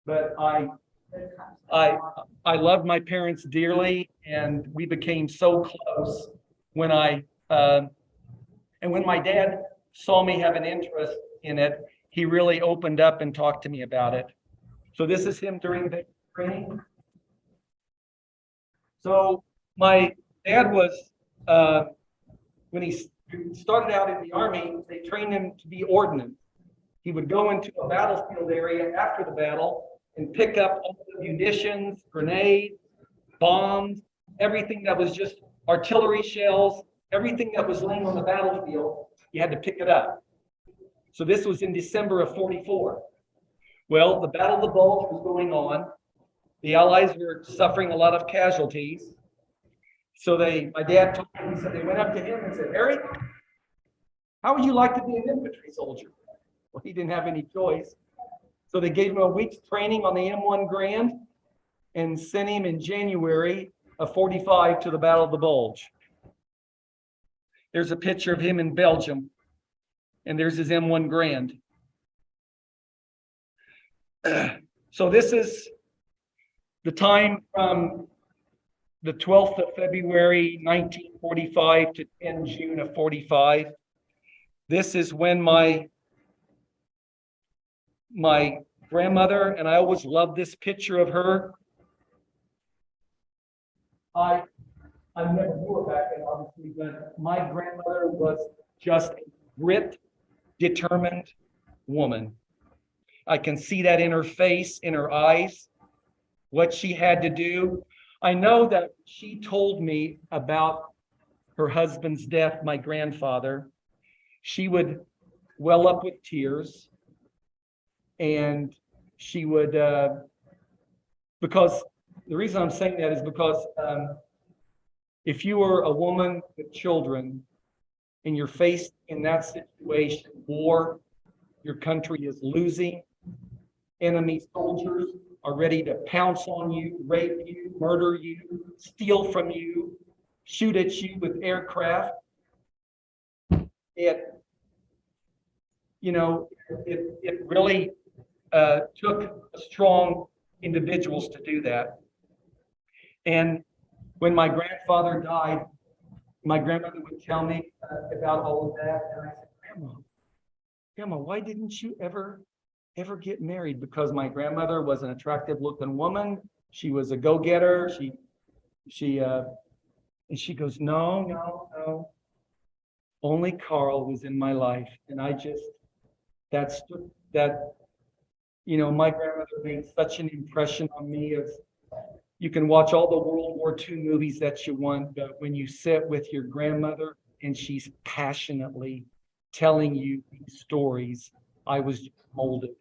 But I loved my parents dearly, and we became so close when and when my dad saw me have an interest in it, he really opened up and talked to me about it. So this is him during the training. So my dad was, when he started out in the Army, they trained him to be ordnance. He would go into a battlefield area after the battle and pick up all the munitions, grenades, bombs, everything that was just artillery shells, everything that was laying on the battlefield, you had to pick it up. So this was in December of 44. Well, the Battle of the Bulge was going on. The Allies were suffering a lot of casualties. So my dad told me, he said, they went up to him and said, Harry, how would you like to be an infantry soldier? Well, he didn't have any choice. So they gave him a week's training on the M1 Grand and sent him in January of 45 to the Battle of the Bulge. There's a picture of him in Belgium, and there's his M1 Grand. So this is the time from the 12th of February, 1945 to 10 June of 45. This is when my grandmother, and I always loved this picture of her. I never knew her back then, obviously, but my grandmother was just a grit, determined woman. I can see that in her face, in her eyes, what she had to do. I know that she told me about her husband's death, my grandfather. She would well up with tears, and she would, because the reason I'm saying that is because if you are a woman with children and you're faced in that situation, war, your country is losing, enemy soldiers are ready to pounce on you, rape you, murder you, steal from you, shoot at you with aircraft. It really took strong individuals to do that. And when my grandfather died, my grandmother would tell me about all of that. And I said, Grandma, why didn't you ever get married? Because my grandmother was an attractive looking woman. She was a go-getter. And she goes, no. Only Carl was in my life. And my grandmother made such an impression on me. You can watch all the World War II movies that you want, but when you sit with your grandmother and she's passionately telling you these stories, I was just molded.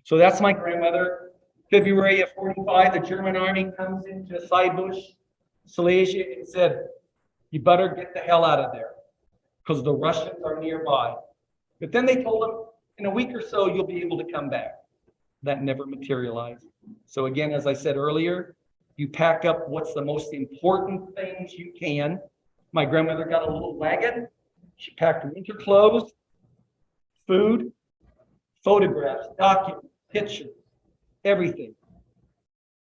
So that's my grandmother. February of 45, the German army comes into Saibush, Silesia, and said, you better get the hell out of there because the Russians are nearby. But then they told him, in a week or so, you'll be able to come back. That never materialized. So again, as I said earlier, you pack up what's the most important things you can. My grandmother got a little wagon. She packed winter clothes, food, photographs, documents, pictures, everything.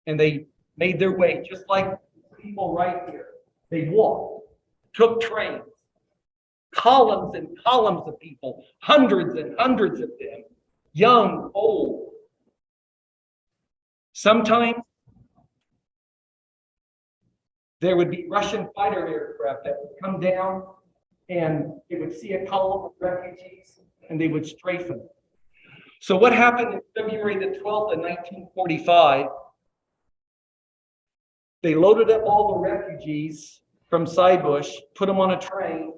And they made their way, just like people right here. They walked, took trains, columns and columns of people, hundreds and hundreds of them, young, old. Sometimes there would be Russian fighter aircraft that would come down and it would see a column of refugees and they would strafe them. So what happened in February the 12th of 1945, they loaded up all the refugees from Saibush, put them on a train,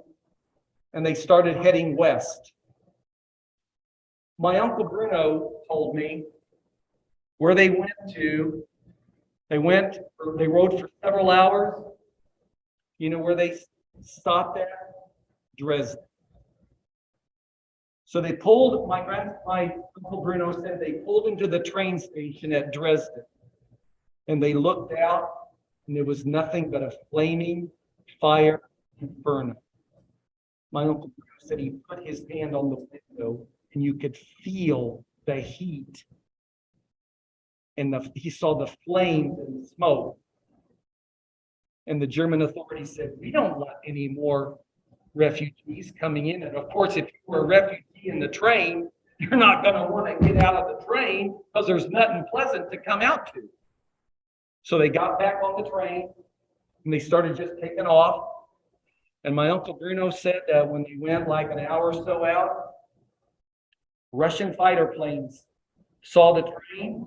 and they started heading west. My Uncle Bruno told me where they went to. They rode for several hours. You know where they stopped at? Dresden. So they pulled, my Uncle Bruno said they pulled into the train station at Dresden. And they looked out, and there was nothing but a flaming fire inferno. My Uncle Bruno said he put his hand on the window, and you could feel the heat. And he saw the flames and the smoke. And the German authorities said, we don't want any more refugees coming in. And of course, if you were a refugee in the train, you're not going to want to get out of the train because there's nothing pleasant to come out to. So they got back on the train and they started just taking off. And my Uncle Bruno said that when they went like an hour or so out, Russian fighter planes saw the train.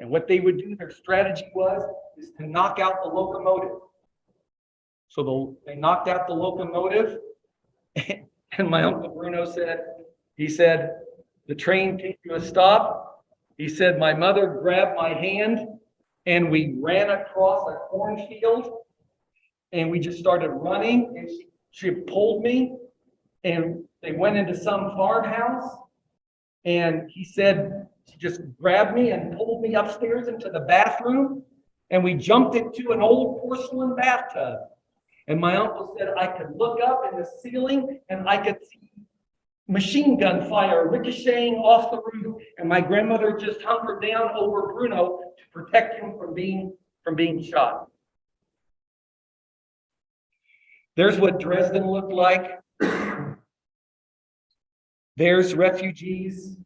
And what they would do, their strategy is to knock out the locomotive. So they knocked out the locomotive. And my Uncle Bruno said, the train came to a stop. He said, my mother grabbed my hand and we ran across a cornfield and we just started running and she pulled me and they went into some farmhouse and he said, she just grabbed me and pulled me upstairs into the bathroom and we jumped into an old porcelain bathtub. And my uncle said I could look up in the ceiling and I could see machine gun fire ricocheting off the roof. And my grandmother just hunkered down over Bruno to protect him from being shot. There's what Dresden looked like. There's refugees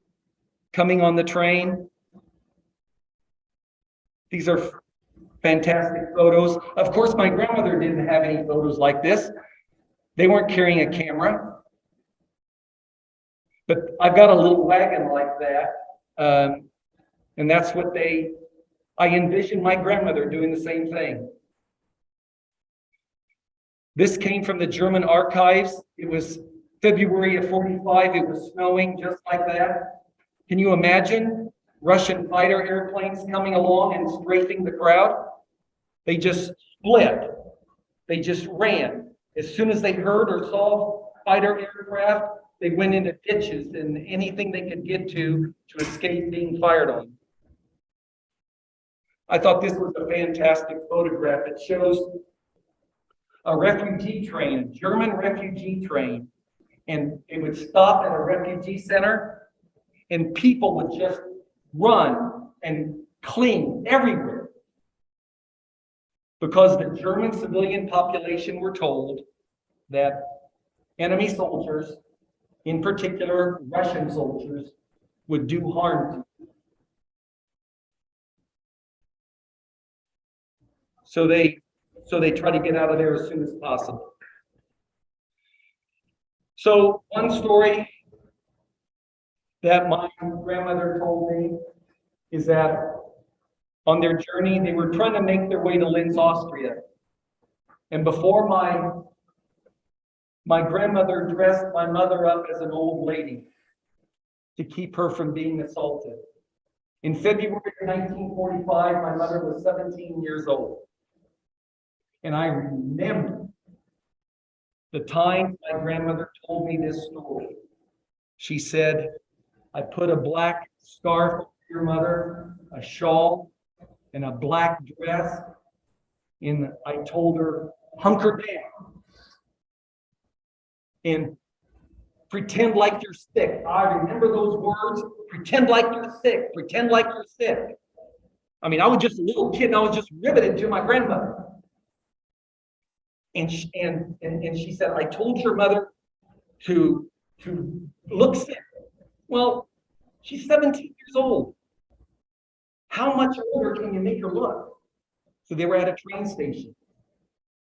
coming on the train. These are fantastic photos. Of course, my grandmother didn't have any photos like this. They weren't carrying a camera. But I've got a little wagon like that. And that's what I envisioned my grandmother doing the same thing. This came from the German archives. It was February of 45. It was snowing just like that. Can you imagine Russian fighter airplanes coming along and strafing the crowd? They just split. They just ran. As soon as they heard or saw fighter aircraft, they went into ditches and anything they could get to escape being fired on. I thought this was a fantastic photograph. It shows a refugee train, a German refugee train, and it would stop at a refugee center and people would just run and cling everywhere because the German civilian population were told that enemy soldiers, in particular Russian soldiers, would do harm to them. So they try to get out of there as soon as possible. So one story that my grandmother told me is that on their journey, they were trying to make their way to Linz, Austria. And before my grandmother dressed my mother up as an old lady to keep her from being assaulted. In February of 1945, my mother was 17 years old. And I remember the time my grandmother told me this story. She said, I put a black scarf over your mother, a shawl, and a black dress. And I told her, hunker down and pretend like you're sick. I remember those words, pretend like you're sick, pretend like you're sick. I mean, I was just a little kid and I was just riveted to my grandmother. And she said, I told your mother to look sick. Well, she's 17 years old. How much older can you make her look? So they were at a train station.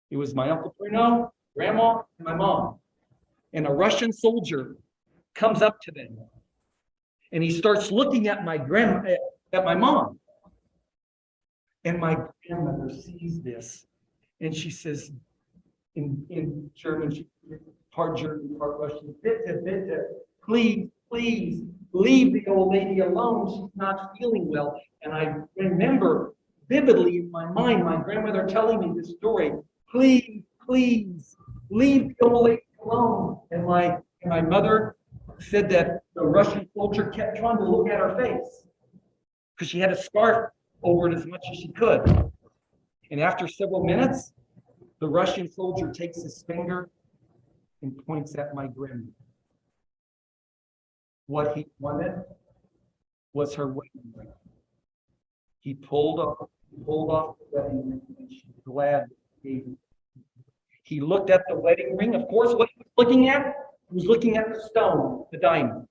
It was my Uncle Bruno, Grandma, and my mom. And a Russian soldier comes up to them. And he starts looking at my mom. And my grandmother sees this. And she says, in German, part German, part Russian, bitte, bitte, please, please, leave the old lady alone. She's not feeling well. And I remember vividly in my mind, my grandmother telling me this story, please, please, leave the old lady alone. And my mother said that the Russian soldier kept trying to look at her face because she had a scarf over it as much as she could. And after several minutes, the Russian soldier takes his finger and points at my grandmother. What he wanted was her wedding ring. He pulled off the wedding ring, and she gladly gave it. He looked at the wedding ring. Of course, what he was looking at? He was looking at the stone, the diamond.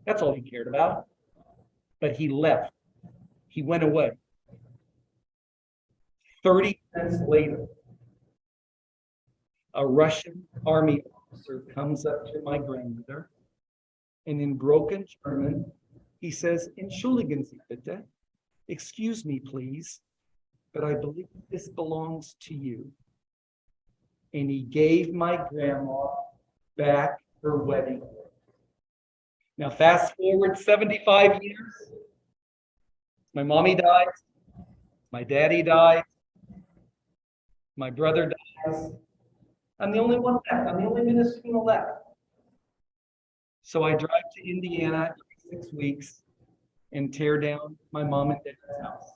That's all he cared about. But he left. He went away. 30 minutes later, a Russian army officer comes up to my grandmother, and in broken German, he says, Entschuldigen Sie bitte, excuse me, please, but I believe this belongs to you. And he gave my grandma back her wedding ring. Now, fast forward 75 years. My mommy dies. My daddy dies. My brother dies. I'm the only one left. I'm the only Menestrina left. So I drive to Indiana every 6 weeks and tear down my mom and dad's house.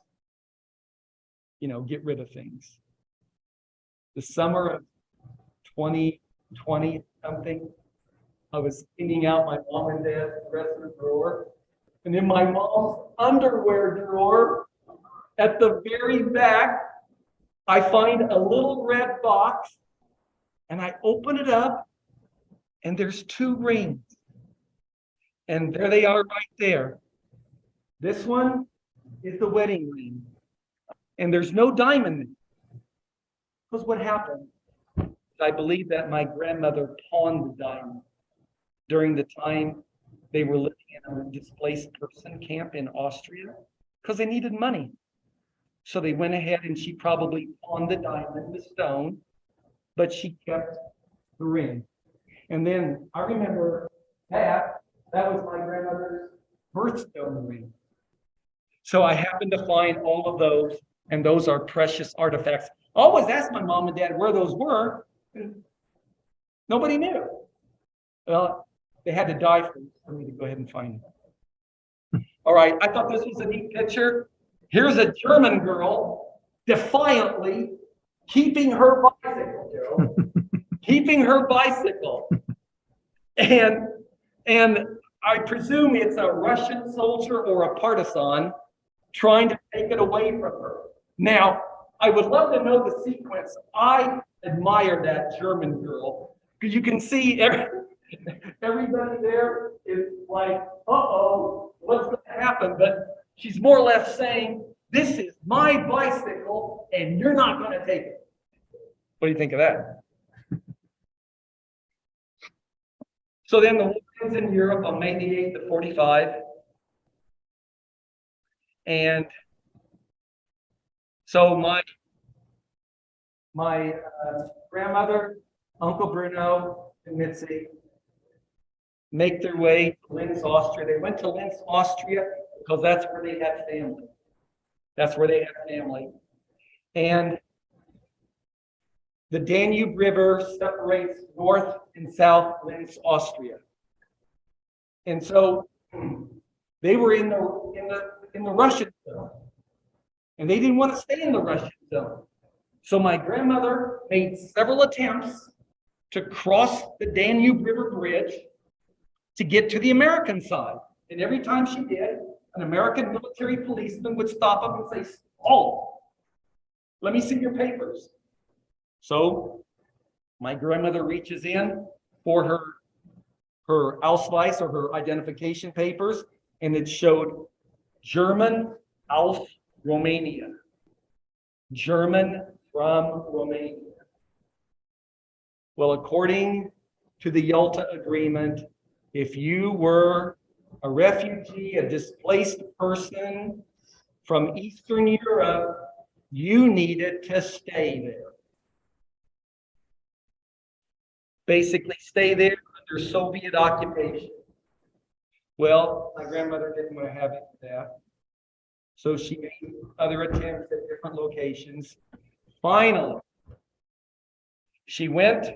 You know, get rid of things. The summer of 2020 something, I was cleaning out my mom and dad's dresser drawer. And in my mom's underwear drawer, at the very back, I find a little red box. And I open it up, and there's 2 rings. And there they are right there. This one is the wedding ring. And there's no diamond. Because what happened? I believe that my grandmother pawned the diamond during the time they were living in a displaced person camp in Austria because they needed money. So they went ahead and she probably pawned the diamond, the stone, but she kept the ring. And then I remember that was my grandmother's birthstone ring. So I happened to find all of those, and those are precious artifacts. I always asked my mom and dad where those were. Nobody knew. Well, they had to die for me to go ahead and find them. All right, I thought this was a neat picture. Here's a German girl defiantly keeping her bicycle, Joe. Keeping her bicycle. And I presume it's a Russian soldier or a partisan trying to take it away from her. Now, I would love to know the sequence. I admire that German girl because you can see everybody there is like, uh-oh, what's going to happen? But she's more or less saying, this is my bicycle and you're not going to take it. What do you think of that? So then the war ends in Europe on May the 8th of 45. And so my grandmother, Uncle Bruno, and Mitzi make their way to Linz, Austria. They went to Linz, Austria because that's where they had family. That's where they had family. And the Danube River separates North and South Linz, Austria. And so they were in the Russian zone. And they didn't want to stay in the Russian zone. So my grandmother made several attempts to cross the Danube River Bridge to get to the American side. And every time she did, an American military policeman would stop them and say, "Halt, let me see your papers." So my grandmother reaches in for her Ausweis, or her identification papers, and it showed German aus Romania. German from Romania. Well, according to the Yalta Agreement, if you were a refugee, a displaced person from Eastern Europe, you needed to stay there. Basically, stay there under Soviet occupation. Well, my grandmother didn't want to have it for that. So she made other attempts at different locations. Finally, she went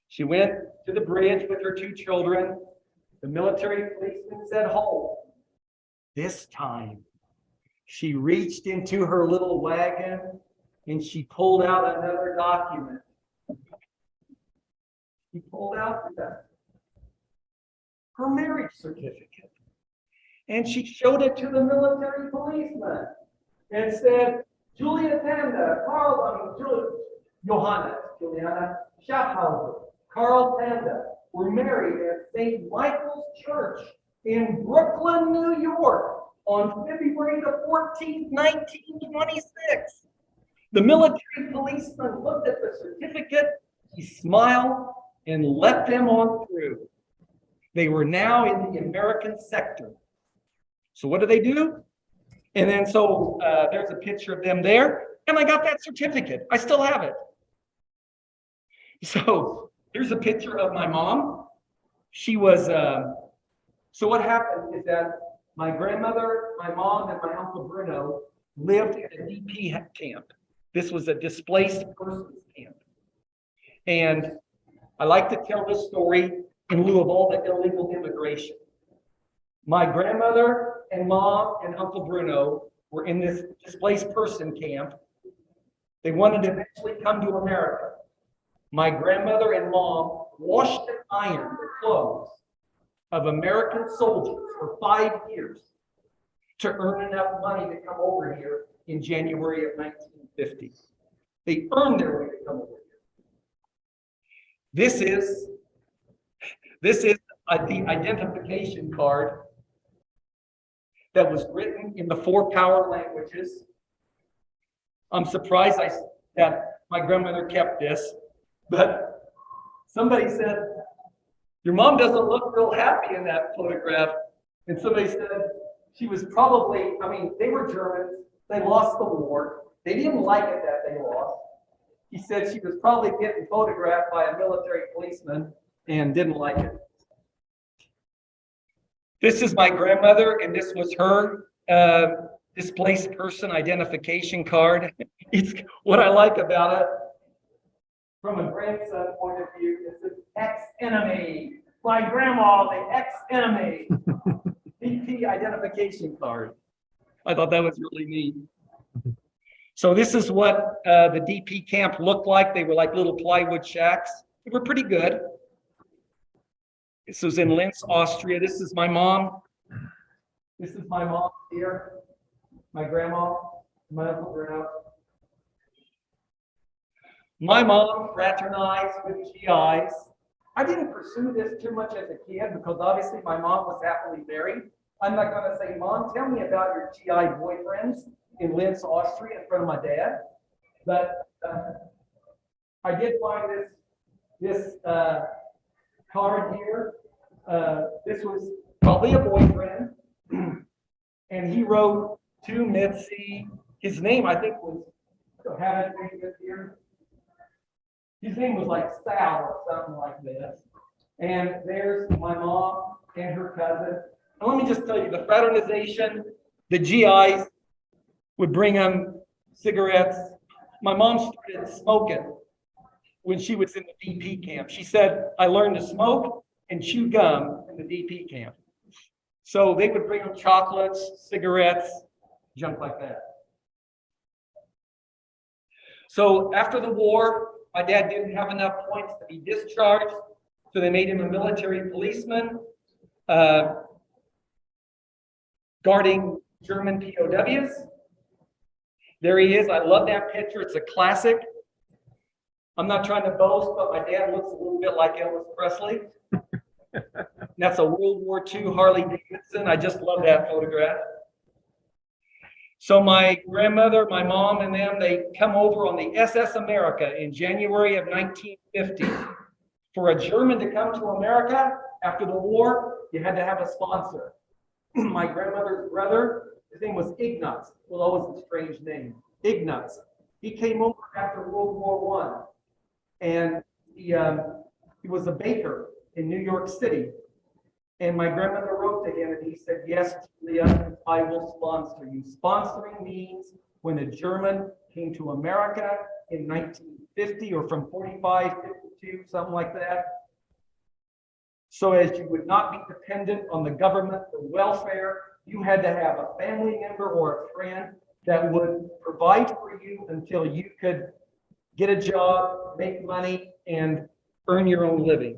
to the bridge with her two children. The military policeman said, "Halt." This time, she reached into her little wagon and she pulled out another document. She pulled out her marriage certificate. And she showed it to the military policeman and said, "Julia Tanda, Juliana Schaffhauser, Carl Tanda were married at St. Michael's Church in Brooklyn, New York on February the 14th, 1926. The military policeman looked at the certificate, he smiled, and let them on through. They were now in the American sector. So what do they do? And then so there's a picture of them there, and I got that certificate. I still have it. So here's a picture of my mom. She was, so what happened is that my grandmother, my mom, and my Uncle Bruno lived in a DP camp. This was a displaced persons camp. And I like to tell this story in lieu of all the illegal immigration. My grandmother and mom and Uncle Bruno were in this displaced person camp. They wanted to eventually come to America. My grandmother and mom washed and ironed the clothes of American soldiers for 5 years to earn enough money to come over here in January of 1950. They earned their way to come over here. This is the identification card that was written in the 4 power languages. I'm surprised that my grandmother kept this, but somebody said, "Your mom doesn't look real happy in that photograph." And somebody said she was probably, they were Germans, they lost the war, they didn't like it that they lost. He said she was probably getting photographed by a military policeman and didn't like it. This is my grandmother, and this was her displaced person identification card. It's what I like about it from a grandson point of view. It's an ex-enemy. My grandma, the ex-enemy. DP identification card. I thought that was really neat. So this is what the DP camp looked like. They were like little plywood shacks. They were pretty good. This was in Linz, Austria. This is my mom. This is my mom here. My grandma, my Uncle Bruno. My mom fraternized with GIs. I didn't pursue this too much as a kid because obviously my mom was happily married. I'm not going to say, "Mom, tell me about your GI boyfriends in Linz, Austria," in front of my dad. But I did find this card here. This was probably a boyfriend, and he wrote to Mitzi. His name, I think, was, I have it here. His name was like Sal or something like this. And there's my mom and her cousin. And let me just tell you, the fraternization, the GIs would bring them cigarettes. My mom started smoking when she was in the DP camp. She said, I learned to smoke and chew gum in the DP camp. So they would bring them chocolates, cigarettes, junk like that. So after the war, my dad didn't have enough points to be discharged, so they made him a military policeman, guarding German POWs. There he is. I love that picture. It's a classic. I'm not trying to boast, but my dad looks a little bit like Elvis Presley. That's a World War II Harley Davidson. I just love that photograph. So my grandmother, my mom, and them, they come over on the SS America in January of 1950. For a German to come to America after the war, you had to have a sponsor. My grandmother's brother, his name was Ignaz. Well, always a strange name. Ignaz. He came over after World War I, and he was a baker in New York City. And my grandmother wrote to him and he said, yes, Julia, I will sponsor you. Sponsoring means when a German came to America in 1950 or from 45, 52, something like that. So as you would not be dependent on the government for welfare, you had to have a family member or a friend that would provide for you until you could get a job, make money, and earn your own living.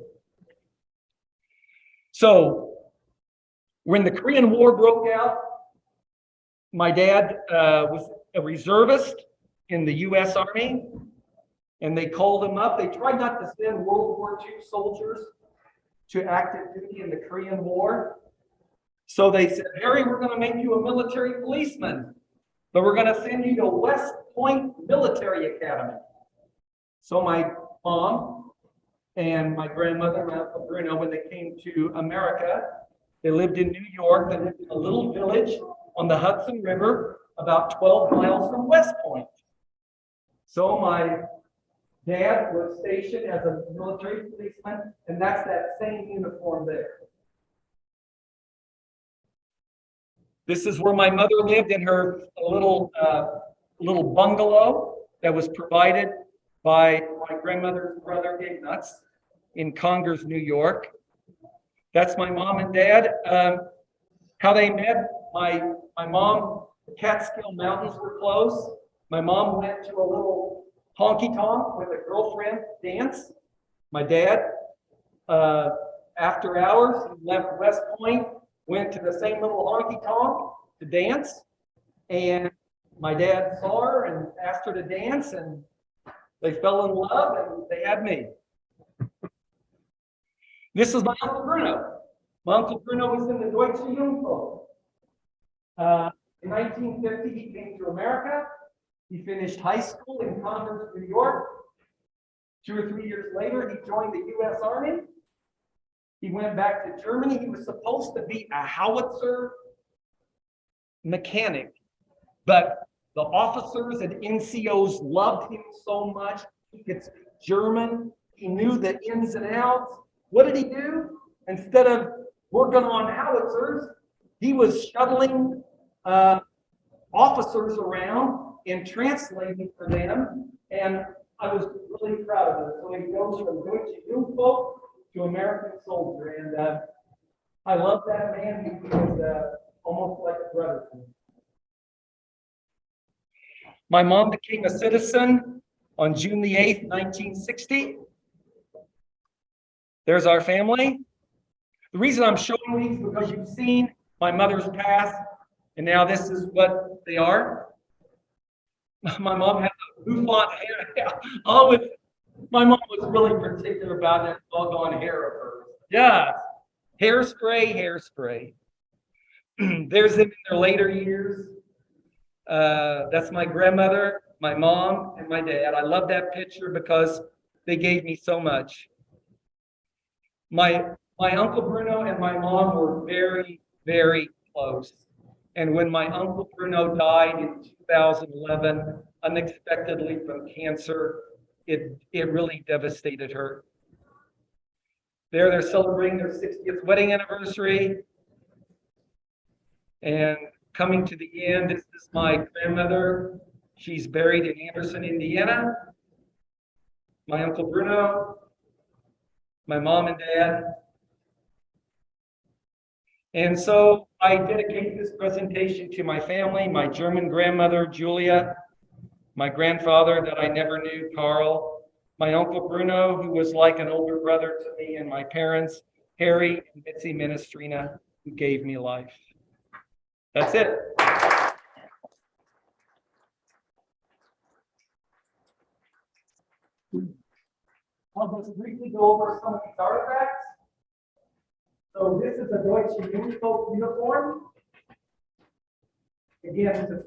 So when the Korean War broke out, my dad was a reservist in the U.S. Army, and they called him up. They tried not to send World War II soldiers to active duty in the Korean War. So they said, Harry, we're going to make you a military policeman, but we're going to send you to West Point Military Academy. So my mom and my grandmother, my Uncle Bruno, when they came to America, they lived in New York. They lived in a little village on the Hudson River, about 12 miles from West Point. So my dad was stationed as a military policeman, and that's that same uniform there. This is where my mother lived in her little bungalow that was provided by my grandmother's brother Ignaz in Congers, New York. That's my mom and dad. How they met, my mom, the Catskill Mountains were close. My mom went to a little honky-tonk with a girlfriend dance. My dad, after hours, he left West Point, went to the same little honky-tonk to dance. And my dad saw her and asked her to dance, and they fell in love, and they had me. This is my Uncle Bruno. My Uncle Bruno was in the Deutsche Jungfrau. In 1950, he came to America. He finished high school in Congers, New York. 2 or 3 years later, he joined the U.S. Army. He went back to Germany. He was supposed to be a howitzer mechanic, but the officers and NCOs loved him so much. He could speak German. He knew the ins and outs. What did he do? Instead of working on howitzers, he was shuttling officers around and translating for them. And I was really proud of it. So he goes from Deutsche Jungfrau to American soldier. And I love that man. He was almost like a brother to me. My mom became a citizen on June the 8th, 1960. There's our family. The reason I'm showing these is because you've seen my mother's past, and now this is what they are. My mom had a bouffant hair. My mom was really particular about that doggone hair of hers. Yeah, hairspray, hairspray. There's them in their later years. That's my grandmother, my mom, and my dad. I love that picture because they gave me so much. My Uncle Bruno and my mom were very, very close. And when my Uncle Bruno died in 2011, unexpectedly from cancer, it really devastated her. They're celebrating their 60th wedding anniversary. And coming to the end, this is my grandmother. She's buried in Anderson, Indiana. My Uncle Bruno, my mom and dad. And so I dedicate this presentation to my family, my German grandmother, Julia, my grandfather that I never knew, Carl, my Uncle Bruno, who was like an older brother to me, and my parents, Harry and Mitzi Menestrina, who gave me life. That's it. I'll just briefly go over some of these artifacts. So this is a Deutsche uniform. Again,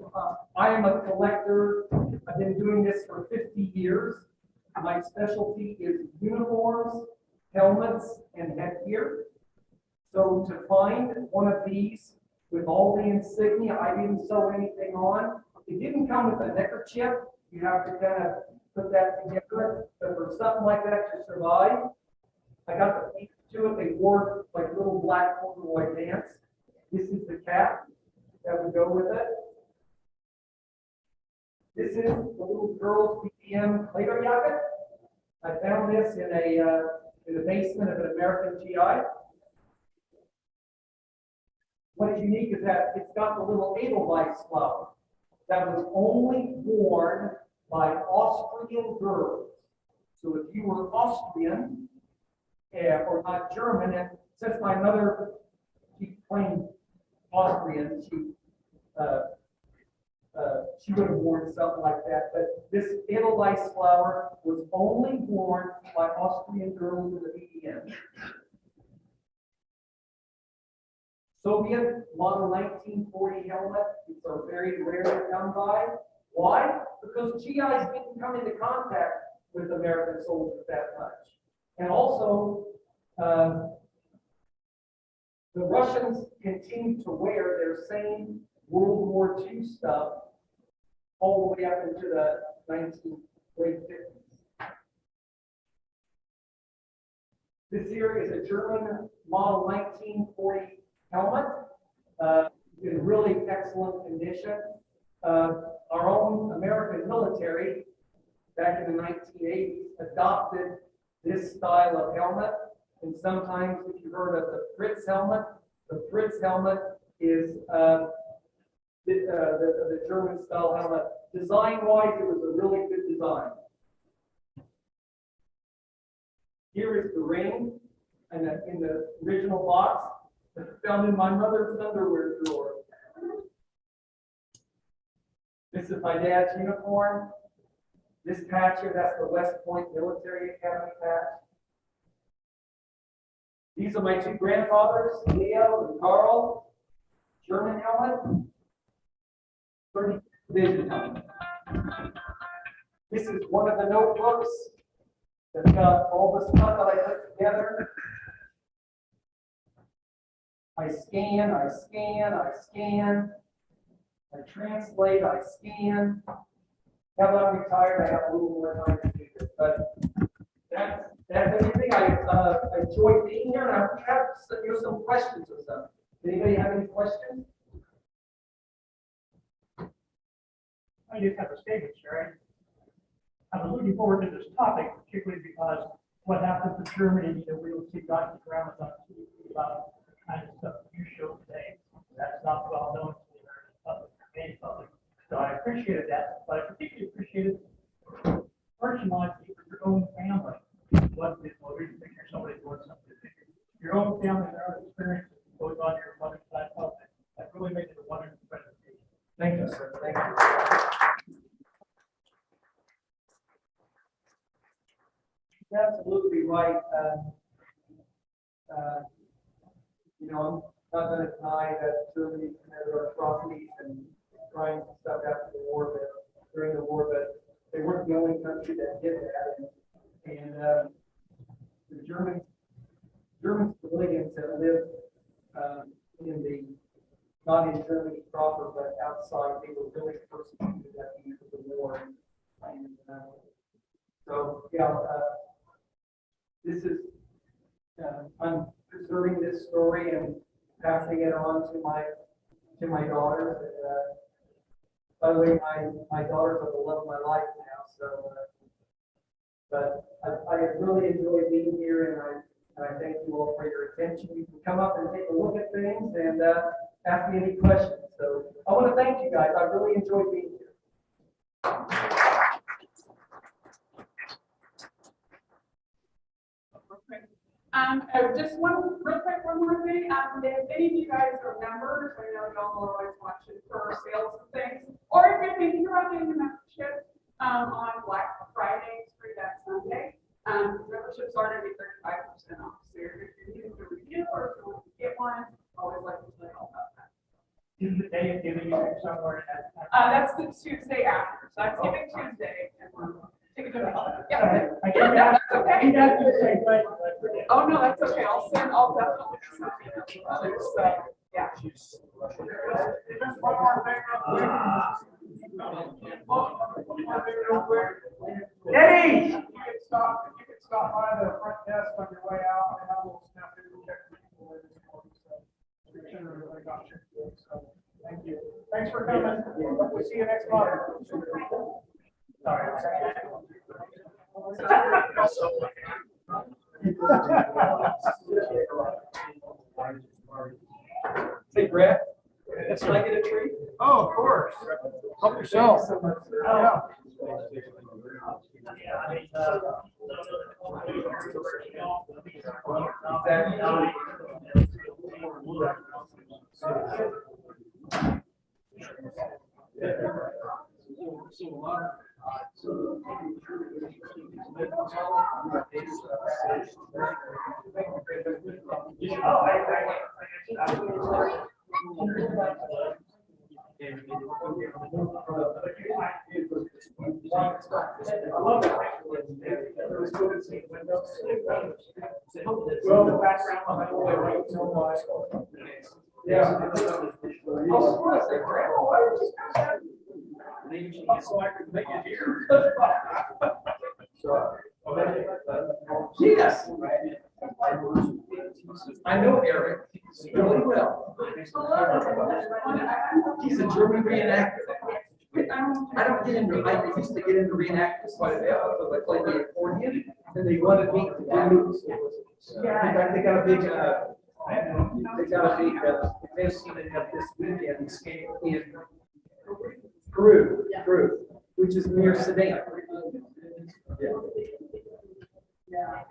I am a collector. I've been doing this for 50 years. My specialty is uniforms, helmets, and headgear. So to find one of these with all the insignia, I didn't sew anything on. It didn't come with a neckerchief. You have to kind of put that together. But for something like that to survive, I got the piece to it. They wore like little black corduroy pants. This is the cap that would go with it. This is the little girl's BDM Lederjacke. I found this in the basement of an American GI. What is unique is that it's got the little Edelweiss flower that was only worn by Austrian girls. So if you were Austrian or not German, and since my mother, she claimed Austrian, she would have worn something like that. But this Edelweiss flower was only worn by Austrian girls in the BDM. Soviet model 1940 helmet. These are very rare to come by. Why? Because GIs didn't come into contact with American soldiers that much. And also, the Russians continued to wear their same World War II stuff all the way up into the late 50s. This here is a German model 1940 helmet, in really excellent condition. Our own American military, back in the 1980s, adopted this style of helmet. And sometimes, if you've heard of the Fritz helmet is the German style helmet. Design-wise, it was a really good design. Here is the ring, and in the original box, found in my mother's underwear drawer. This is my dad's uniform. This patch here, that's the West Point Military Academy patch. These are my two grandfathers, Leo and Carl. German helmet. 30th Division helmet. This is one of the notebooks that's got all the stuff that I put together. I scan, I scan, I scan. I translate, I scan. Now that I'm retired, I have a little more time to do this. But that's everything. I enjoy being here, and I have some questions or something. Anybody have any questions? I just have a statement, Sherry. I was looking forward to this topic, particularly because what happened to Germany, we will see documentaries on TV about the kind of stuff you showed today. That's not well known to the American public, or main public. So I appreciated that, but I particularly appreciated personalizing for your own family. What is motivating to picture somebody doing something? Your own family, their own experience goes on your mother's side of it. That really makes it a wonderful presentation. Thank you, sir. Thank you. You're absolutely right. I'm not going to deny that Germany committed atrocities and crimes and stuff after the war, but during the war, but they weren't the only country that did that. And the German civilians that lived not in Germany proper, but outside, they were really persecuted at the end of the war. And so, yeah, this is, I'm preserving this story and passing it on to to my daughters. And, by the way, my daughters are the love of my life now. So, but I really enjoy being here, and I thank you all for your attention. You can come up and take a look at things and ask me any questions. So I want to thank you guys. I really enjoyed being here. Just one real quick, one more thing. If any of you guys are members, I know y'all are always watching for sales and things, or if you're thinking about getting a membership on Black Friday through that Sunday, memberships are going to be 35% off. So if you're needing to review or if you want to get one, always like to tell you all about that. Is the day of giving you somewhere at? That's the Tuesday after. So that's Giving Tuesday. And take a good look. Yeah. I Yeah, can't no, ask, that's I okay. can't ask you the same question, but I forget. Oh, no, that's okay. I'll definitely send you others. So, yeah. Just one more thing real quick. Eddie! You can stop by the front desk on your way out and I will snap it and check people in this morning. So make sure everybody got checked in. So thank you. Thanks for coming. We'll see you next month. Sorry. Hey, Brett, can I get a treat? Oh, of course. Help yourself. Yeah. Well, the background on the way, right? So much. Yeah. So I can make it here. Yes. I know Eric really well. He's a German reenactor. I don't get into, I used to get into reenactors quite a bit because I played the accordion and they wanted me to do. They got a big, event coming up this weekend in Peru, which is near Sedan. Yeah.